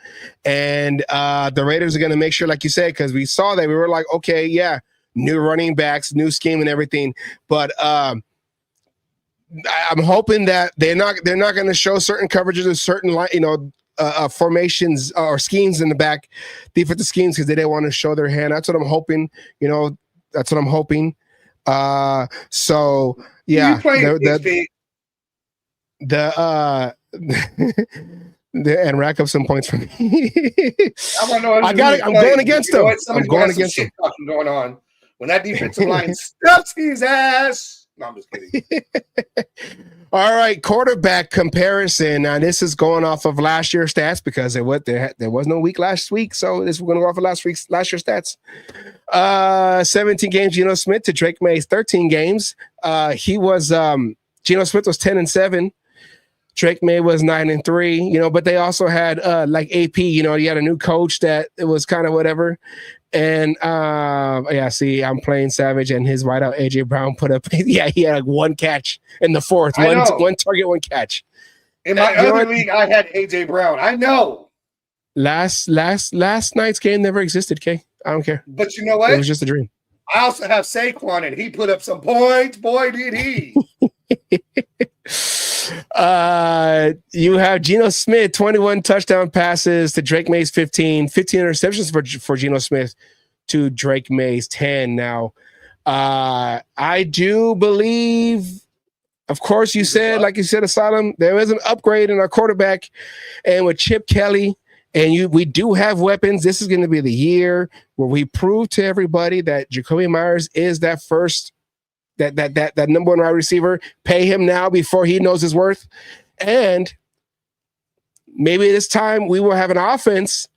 And the Raiders are going to make sure, like you said, because we saw that, we were like, okay, yeah, new running backs, new scheme and everything. But I'm hoping that they're not going to show certain coverages of certain, you know, formations or schemes in the back, defensive schemes, because they didn't want to show their hand. That's what I'm hoping. You know, that's what I'm hoping. So yeah, and rack up some points for me. I'm going against them. I'm going against them. Going on when that defensive line stuffs his ass. No, I'm just kidding. All right, quarterback comparison. Now, this is going off of last year's stats because there was no week last week, so this we're going to go off of last year's stats. 17 games, Geno Smith to Drake May's 13 games. Geno Smith was 10-7. Drake May was 9-3. But they also had like AP. You had a new coach that it was kind of whatever. And see, I'm playing Savage and his wideout AJ Brown put up. He had like one catch in the fourth. One target, one catch. In my other league, I had AJ Brown. I know. Last night's game never existed, Kay. I don't care. But you know what? It was just a dream. I also have Saquon, and he put up some points. Boy, did he. You have Geno Smith, 21 touchdown passes to Drake May's 15 interceptions for Geno Smith to Drake May's 10. Now, I do believe, of course, like you said, Asylum, there is an upgrade in our quarterback, and with Chip Kelly, and we do have weapons. This is going to be the year where we prove to everybody that Jacoby Myers is that first. That number one wide receiver. Pay him now before he knows his worth. And maybe this time we will have an offense,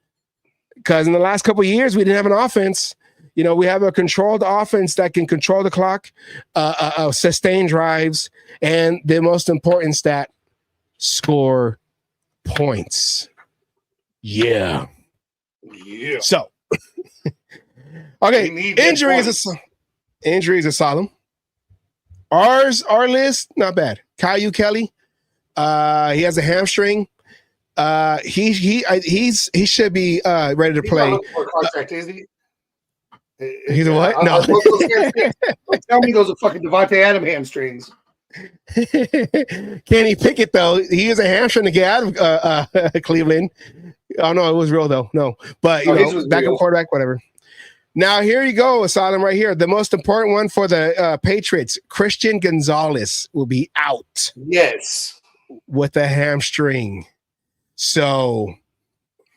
because in the last couple of years we didn't have an offense. We have a controlled offense that can control the clock, sustain drives, and the most important stat, score points. Yeah. So, okay, injuries asylum. Our list, not bad. Caillou Kelly, he has a hamstring. He should be ready to play. He's a what? No. Tell me those are fucking Devontae Adam hamstrings. Kenny Pickett, though, he is a hamstring to get out of Cleveland. Oh no, it was real though. No, but backup quarterback, whatever. Now, here you go, Asylum, right here. The most important one for the Patriots, Christian Gonzalez will be out. Yes. With a hamstring. So,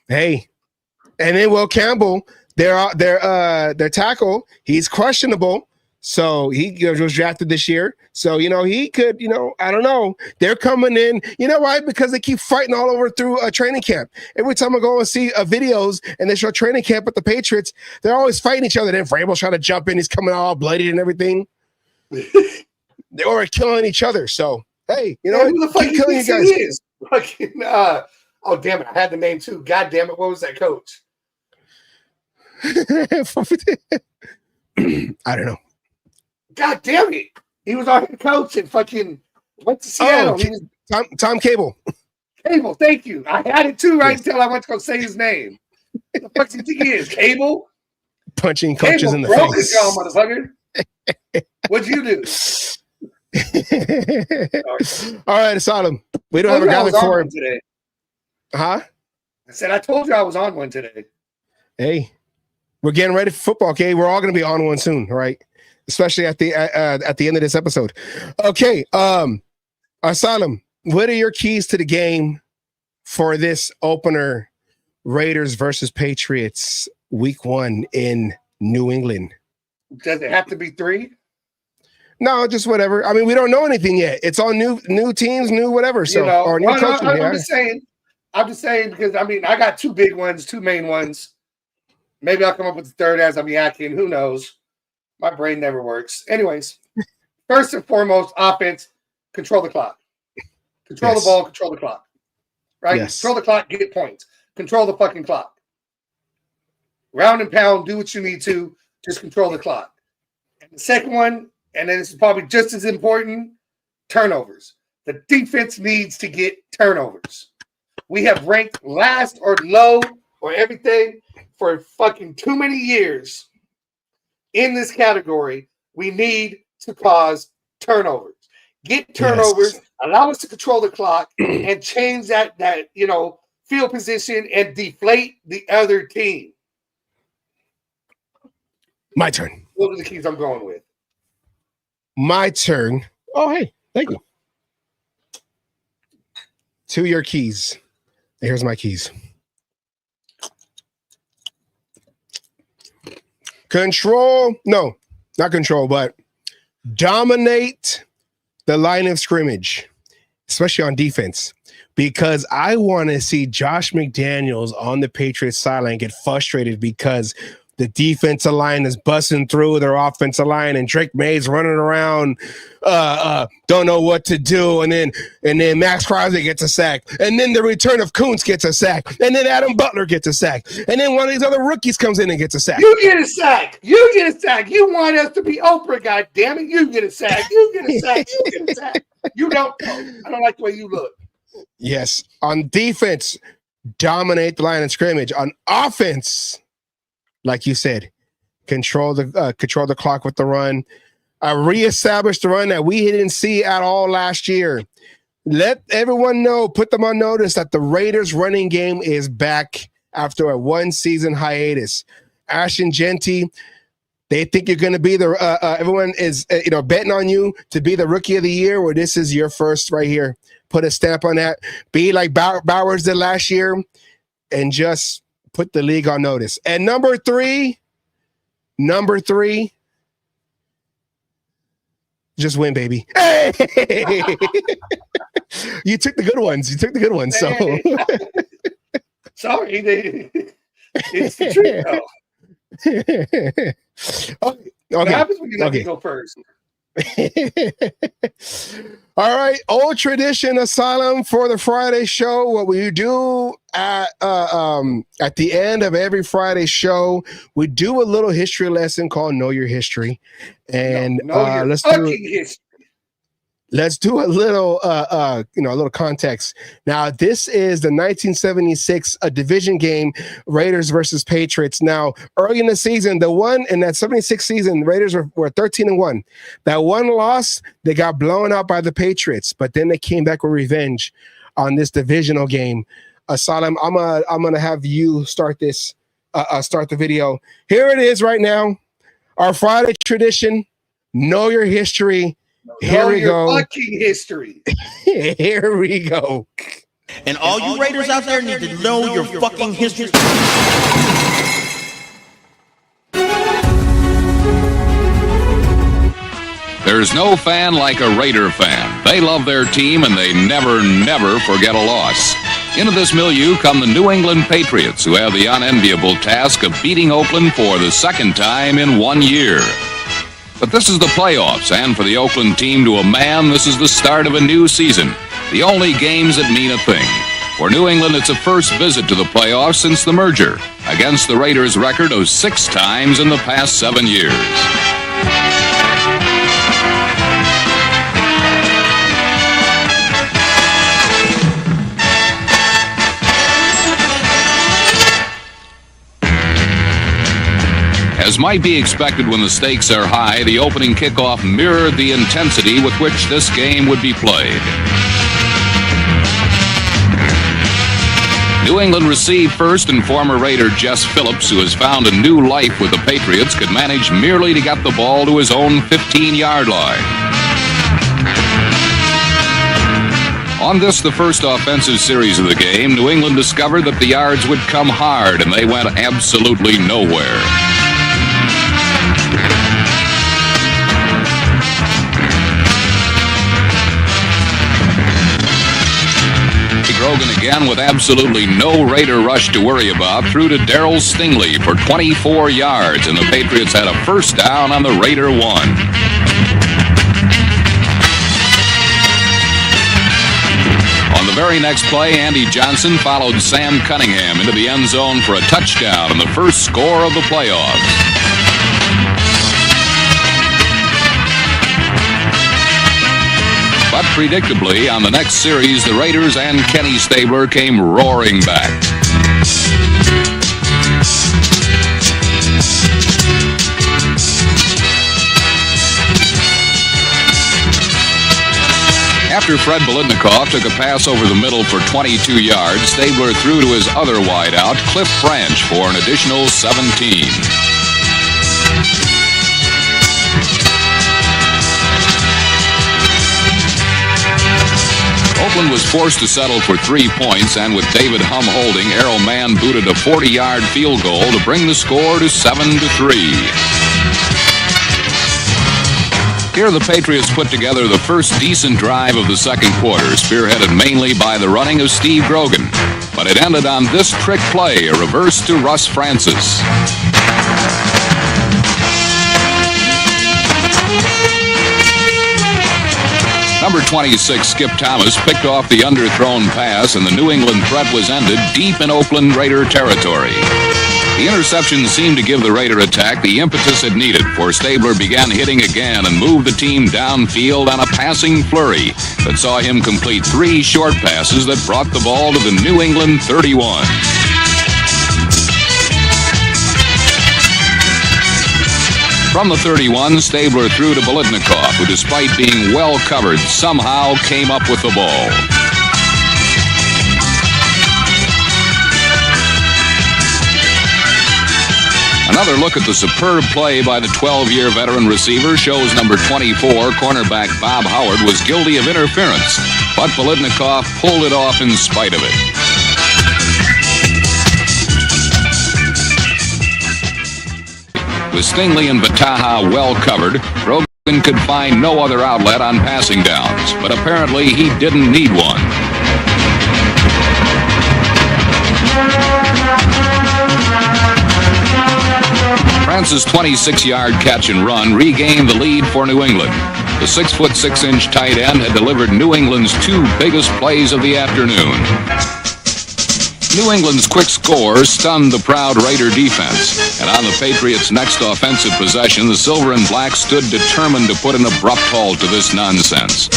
hey. And then Will Campbell, their tackle, he's questionable. So he was drafted this year. So, he could, I don't know. They're coming in. You know why? Because they keep fighting all over through a training camp. Every time I go and see videos and they show training camp with the Patriots, they're always fighting each other. Then Vrabel's trying to jump in. He's coming out all bloody and everything. They were killing each other. So, hey, who the fuck killing you guys? Is? Fucking, oh, damn it. I had the name too. God damn it. What was that coach? I don't know. God damn it. He was our head coach and fucking went to Seattle. Tom Cable. Cable, thank you. I had it too until I went to go say his name. What the fuck do you think he is? Cable? Punching coaches Cable in the broke face. His motherfucker. What'd you do? All right, Asylum. We don't have a graphic for him today. Huh? I said, I told you I was on one today. Hey, we're getting ready for football, okay? We're all going to be on one soon, all right? Especially at the end of this episode. Okay, Asylum, what are your keys to the game for this opener, Raiders versus Patriots, week 1 in New England? Does it have to be 3? No, just whatever. I mean, we don't know anything yet. It's all new teams, new whatever. So, or new coaching. I'm just saying because I got 2 big ones, 2 main ones. Maybe I'll come up with the third as I'm yakking. Who knows? My brain never works. Anyways, first and foremost, offense, control the clock. Control the ball, control the clock. Right? Yes. Control the clock, get points. Control the fucking clock. Round and pound, do what you need to. Just control the clock. And the second one, and then this is probably just as important, turnovers. The defense needs to get turnovers. We have ranked last or low or everything for fucking too many years. In this category, we need to cause turnovers. Get turnovers, allow us to control the clock, and change that field position and deflate the other team. My turn. Those are the keys I'm going with. My turn. Oh, hey, thank you. To your keys. Here's my keys. Control, no, not control, but dominate the line of scrimmage, especially on defense, because I want to see Josh McDaniels on the Patriots sideline get frustrated because the defensive line is busting through their offensive line, and Drake May's running around, don't know what to do, and then Max Crosby gets a sack, and then the return of Kuntz gets a sack, and then Adam Butler gets a sack, and then one of these other rookies comes in and gets a sack. You get a sack. You get a sack. You want us to be Oprah, goddammit. You get a sack. You get a sack. You get a sack. You don't. I don't like the way you look. Yes, on defense, dominate the line of scrimmage. On offense, like you said, control the clock with the run. Reestablish the run that we didn't see at all last year. Let everyone know, put them on notice that the Raiders running game is back after a 1-season hiatus. Ashton Genty, they think you're going to be the everyone is betting on you to be the rookie of the year, or this is your first right here. Put a stamp on that. Be like Bowers did last year and just put the league on notice. And number three, just win, baby. Hey! You took the good ones. So sorry, it's the truth, though. Okay. What happens when you let me go first? All right, old tradition, Asylum, for the Friday show. What we do at the end of every Friday show, we do a little history lesson called Know Your History, and let's do a little a little context. Now, this is the 1976 division game, Raiders versus Patriots. Now, early in the season, the one in that 76 season, Raiders were 13-1. That one loss, they got blown out by the Patriots, but then they came back with revenge on this divisional game. Asylum, I'm gonna have you start this, start the video. Here it is right now. Our Friday tradition, Know Your History. Here we go. Fucking history. Here we go. And all you Raiders out there need to know your fucking history. There's no fan like a Raider fan. They love their team and they never forget a loss. Into this milieu come the New England Patriots, who have the unenviable task of beating Oakland for the second time in 1 year. But this is the playoffs, and for the Oakland team to a man, this is the start of a new season. The only games that mean a thing. For New England, it's a first visit to the playoffs since the merger, against the Raiders' record of 6 times in the past 7 years. As might be expected when the stakes are high, the opening kickoff mirrored the intensity with which this game would be played. New England received first, and former Raider Jess Phillips, who has found a new life with the Patriots, could manage merely to get the ball to his own 15-yard line. On this, the first offensive series of the game, New England discovered that the yards would come hard, and they went absolutely nowhere. Grogan again with absolutely no Raider rush to worry about, threw to Darryl Stingley for 24 yards, and the Patriots had a first down on the Raider 1. On the very next play, Andy Johnson followed Sam Cunningham into the end zone for a touchdown and the first score of the playoffs. But predictably, on the next series, the Raiders and Kenny Stabler came roaring back. After Fred Biletnikoff took a pass over the middle for 22 yards, Stabler threw to his other wideout, Cliff Branch, for an additional 17. Oakland was forced to settle for 3 points, and with David Humm holding, Errol Mann booted a 40-yard field goal to bring the score to 7-3. Here the Patriots put together the first decent drive of the second quarter, spearheaded mainly by the running of Steve Grogan. But it ended on this trick play, a reverse to Russ Francis. Number 26, Skip Thomas, picked off the underthrown pass, and the New England threat was ended deep in Oakland Raider territory. The interception seemed to give the Raider attack the impetus it needed, for Stabler began hitting again and moved the team downfield on a passing flurry that saw him complete 3 short passes that brought the ball to the New England 31. From the 31, Stabler threw to Bolitnikov, who, despite being well covered, somehow came up with the ball. Another look at the superb play by the 12-year veteran receiver shows number 24, cornerback Bob Howard, was guilty of interference, but Bolitnikov pulled it off in spite of it. With Stingley and Vataha well covered, Grogan could find no other outlet on passing downs, but apparently he didn't need one. Francis' 26-yard catch and run regained the lead for New England. The 6'6" tight end had delivered New England's 2 biggest plays of the afternoon. New England's quick score stunned the proud Raider defense, and on the Patriots' next offensive possession, the Silver and Black stood determined to put an abrupt halt to this nonsense.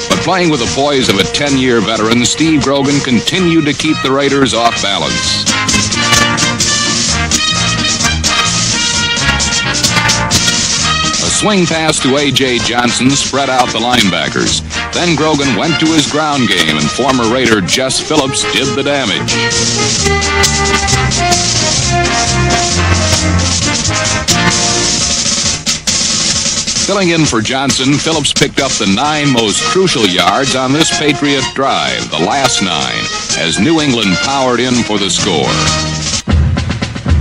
But playing with the poise of a 10-year veteran, Steve Grogan continued to keep the Raiders off balance. A swing pass to A.J. Johnson spread out the linebackers. Then Grogan went to his ground game, and former Raider Jess Phillips did the damage. Filling in for Johnson, Phillips picked up the 9 most crucial yards on this Patriot drive, the last 9, as New England powered in for the score.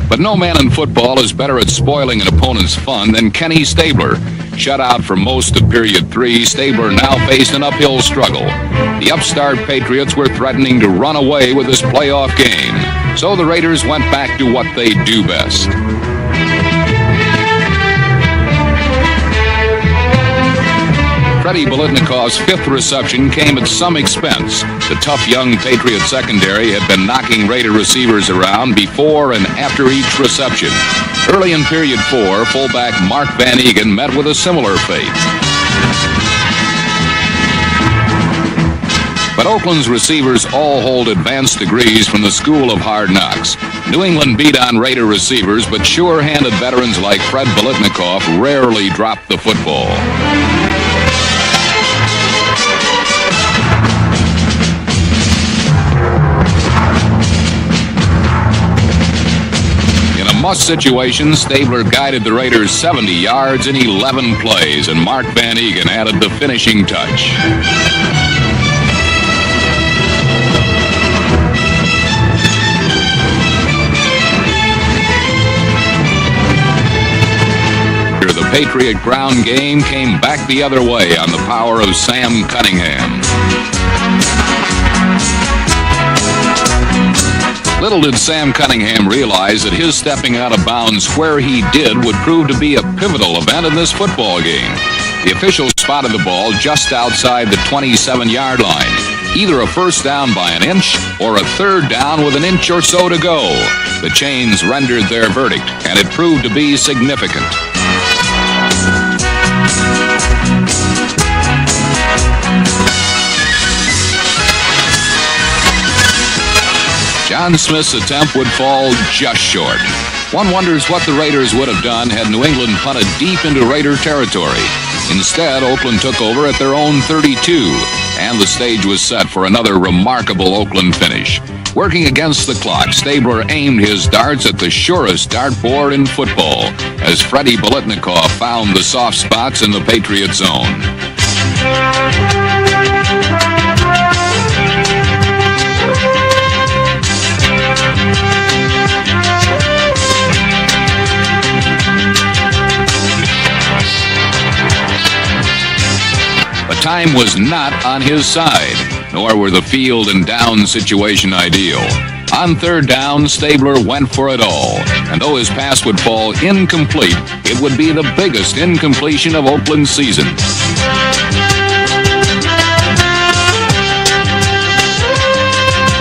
But no man in football is better at spoiling an opponent's fun than Kenny Stabler. Shut out for most of period 3, Stabler now faced an uphill struggle. The upstart Patriots were threatening to run away with this playoff game, so the Raiders went back to what they do best. Freddie Bolitnikov's 5th reception came at some expense. The tough young Patriot secondary had been knocking Raider receivers around before and after each reception. Early in period 4, fullback Mark Van Eegen met with a similar fate. But Oakland's receivers all hold advanced degrees from the School of Hard Knocks. New England beat on Raider receivers, but sure-handed veterans like Fred Bolitnikov rarely dropped the football. Must situation, Stabler guided the Raiders 70 yards in 11 plays, and Mark Van Eegen added the finishing touch. The Patriot ground game came back the other way on the power of Sam Cunningham. Little did Sam Cunningham realize that his stepping out of bounds where he did would prove to be a pivotal event in this football game. The officials spotted the ball just outside the 27-yard line. Either a first down by an inch or a third down with an inch or so to go. The Chains rendered their verdict, and it proved to be significant. John Smith's attempt would fall just short. One wonders what the Raiders would have done had New England punted deep into Raider territory. Instead, Oakland took over at their own 32, and the stage was set for another remarkable Oakland finish. Working against the clock, Stabler aimed his darts at the surest dartboard in football, as Freddie Bolitnikov found the soft spots in the Patriot zone. time was not on his side, nor were the field and down situation ideal. On third down, Stabler went for it all, and though his pass would fall incomplete, it would be the biggest incompletion of Oakland's season.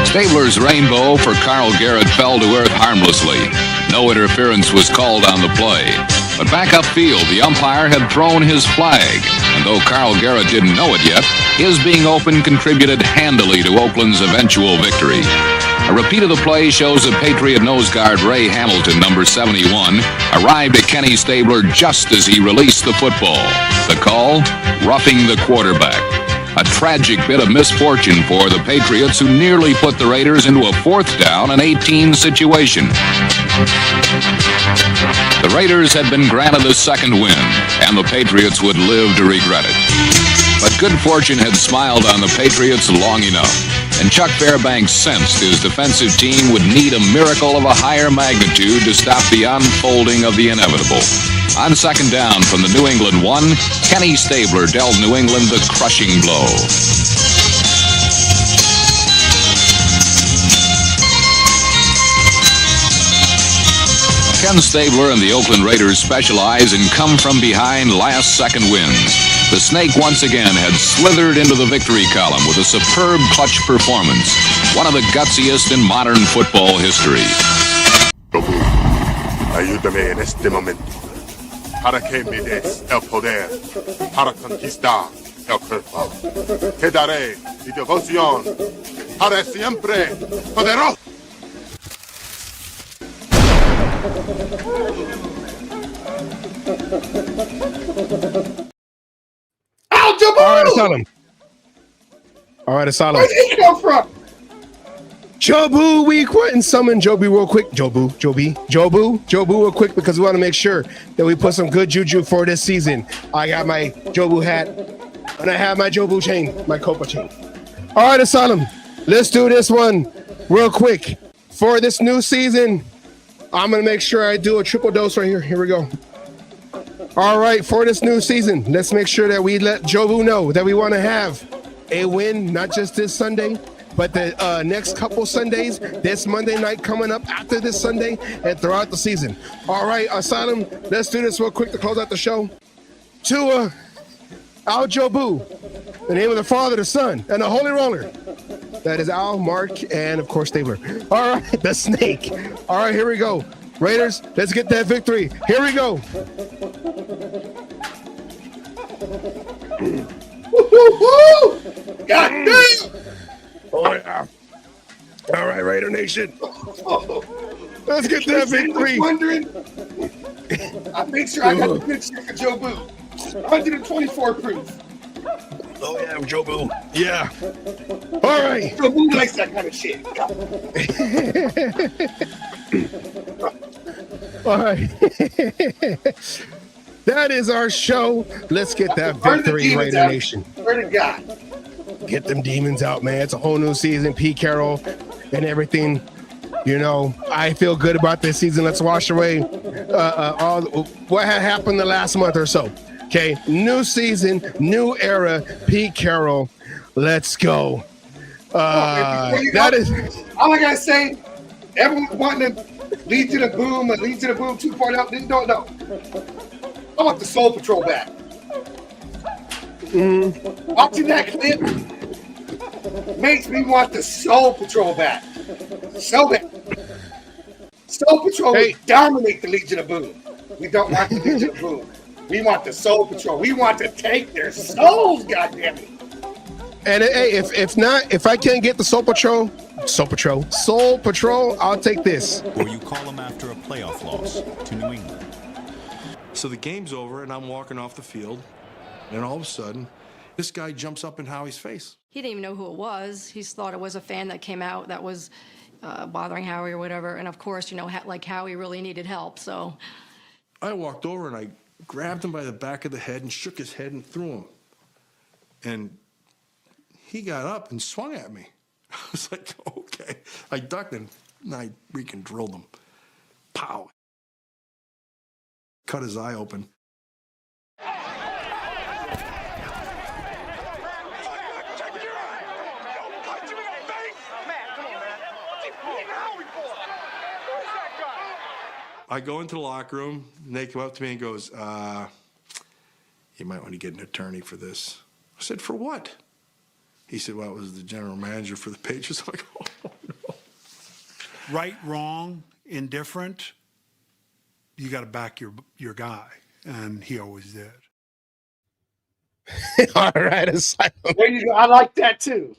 Stabler's rainbow for Carl Garrett fell to earth harmlessly. No interference was called on the play. But back upfield, the umpire had thrown his flag, and though Carl Garrett didn't know it yet, his being open contributed handily to Oakland's eventual victory. A repeat of the play shows that Patriot nose guard Ray Hamilton, number 71, arrived at Kenny Stabler just as he released the football. The call, roughing the quarterback. A tragic bit of misfortune for the Patriots, who nearly put the Raiders into a 4th down and 18 situation. The Raiders had been granted the second win, and the Patriots would live to regret it. But good fortune had smiled on the Patriots long enough, and Chuck Fairbanks sensed his defensive team would need a miracle of a higher magnitude to stop the unfolding of the inevitable. On second down from the New England 1, Kenny Stabler dealt New England the crushing blow. Ken Stabler and the Oakland Raiders specialize in come-from-behind last-second wins. The Snake once again had slithered into the victory column with a superb clutch performance, one of the gutsiest in modern football history. Ayúdame en este momento, para que me des el poder, para conquistar el cuerpo. Te daré mi devoción, para siempre, poderoso. All right, Asylum. Where did he come from? Jobu, we quit and summon Joby real quick. Jobu real quick, because we want to make sure that we put some good juju for this season. I got my Jobu hat, and I have my Jobu chain, my Copa chain. All right, Asylum, let's do this one real quick. For this new season, I'm going to make sure I do a triple dose right here. Here we go. All right, for this new season, let's make sure that we let Jobu know that we want to have a win, not just this Sunday, but the next couple Sundays, this Monday night coming up after this Sunday, and throughout the season. All right, Asylum, let's do this real quick to close out the show. To Al Jobu, the name of the Father, the Son, and the Holy Roller. That is Al, Mark, and of course Stabler. All right, the Snake. All right, here we go. Raiders, let's get that victory. Here we go. God damn! Oh, yeah. All right, Raider Nation. Let's get that victory. Wondering, I make sure I got the picture for Joe Boo. 124 proof. Oh, yeah, Joe Boo. Yeah. All right. Joe Boo likes that kind of shit. All right. That is our show. Let's get that victory, Raider Nation. Where to God? Get them demons out, man. It's a whole new season. Pete Carroll and everything. You know, I feel good about this season. Let's wash away all what had happened the last month or so. Okay, new season, new era. Pete Carroll, let's go. That is all I gotta say. Everyone's wanting to lead to the boom and lead to the boom 2.0. Didn't know. I want the Soul Patrol back. Watching that clip makes me want the Soul Patrol back. So bad. Soul Patrol will dominate the Legion of Boom. We don't want the Legion of Boom. We want the Soul Patrol. We want to take their souls, goddammit. And hey, if I can't get the Soul Patrol, I'll take this. Or you call them after a playoff loss to New England. So the game's over, and I'm walking off the field, and all of a sudden, this guy jumps up in Howie's face. He didn't even know who it was. He thought it was a fan that came out that was bothering Howie or whatever. And of course, you know, like Howie really needed help. So I walked over and I grabbed him by the back of the head and shook his head and threw him. And he got up and swung at me. I was like, okay. I ducked and I freaking drilled him. Pow. Cut his eye open. I go into the locker room, and they come up to me and goes, you might want to get an attorney for this. I said, for what? He said, well, it was the general manager for the Patriots. I'm like, oh, no. Right, wrong, indifferent, you got to back your guy, and he always did. All right, Asylum. There you go. I like that too.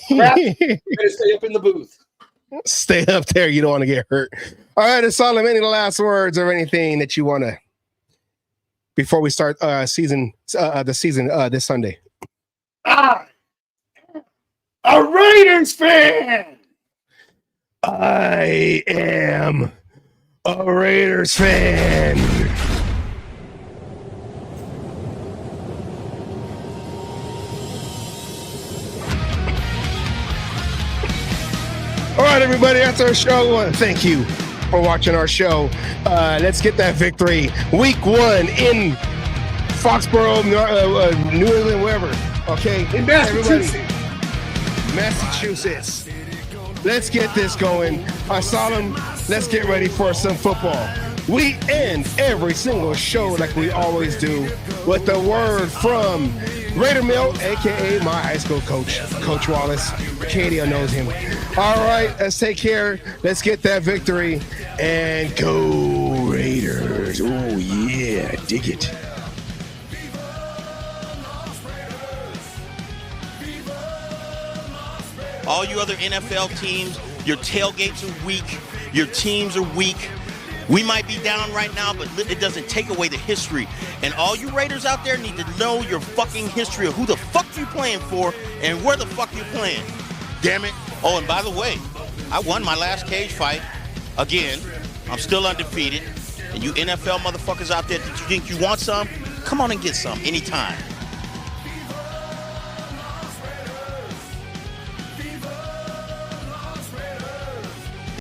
Crap, better stay up in the booth. Stay up there. You don't want to get hurt. All right, Asylum, any last words or anything that you want to before we start the season this Sunday? I'm a Raiders fan. I am a Raiders fan. All right, everybody, that's our show. Thank you for watching our show. Let's get that victory. Week 1 in Foxborough, New England, wherever. Okay, in Massachusetts. Massachusetts. Let's get this going. Asylum, let's get ready for some football. We end every single show like we always do with the word from Raider Mill, a.k.a. my high school coach, Coach Wallace. Katie knows him. All right, let's take care. Let's get that victory and go Raiders. Oh, yeah, dig it. All you other NFL teams, your tailgates are weak, your teams are weak. We might be down right now, but it doesn't take away the history. And all you Raiders out there need to know your fucking history of who the fuck you playing for and where the fuck you playing. Damn it. Oh, and by the way, I won my last cage fight. Again, I'm still undefeated. And you NFL motherfuckers out there, did you think you want some? Come on and get some anytime.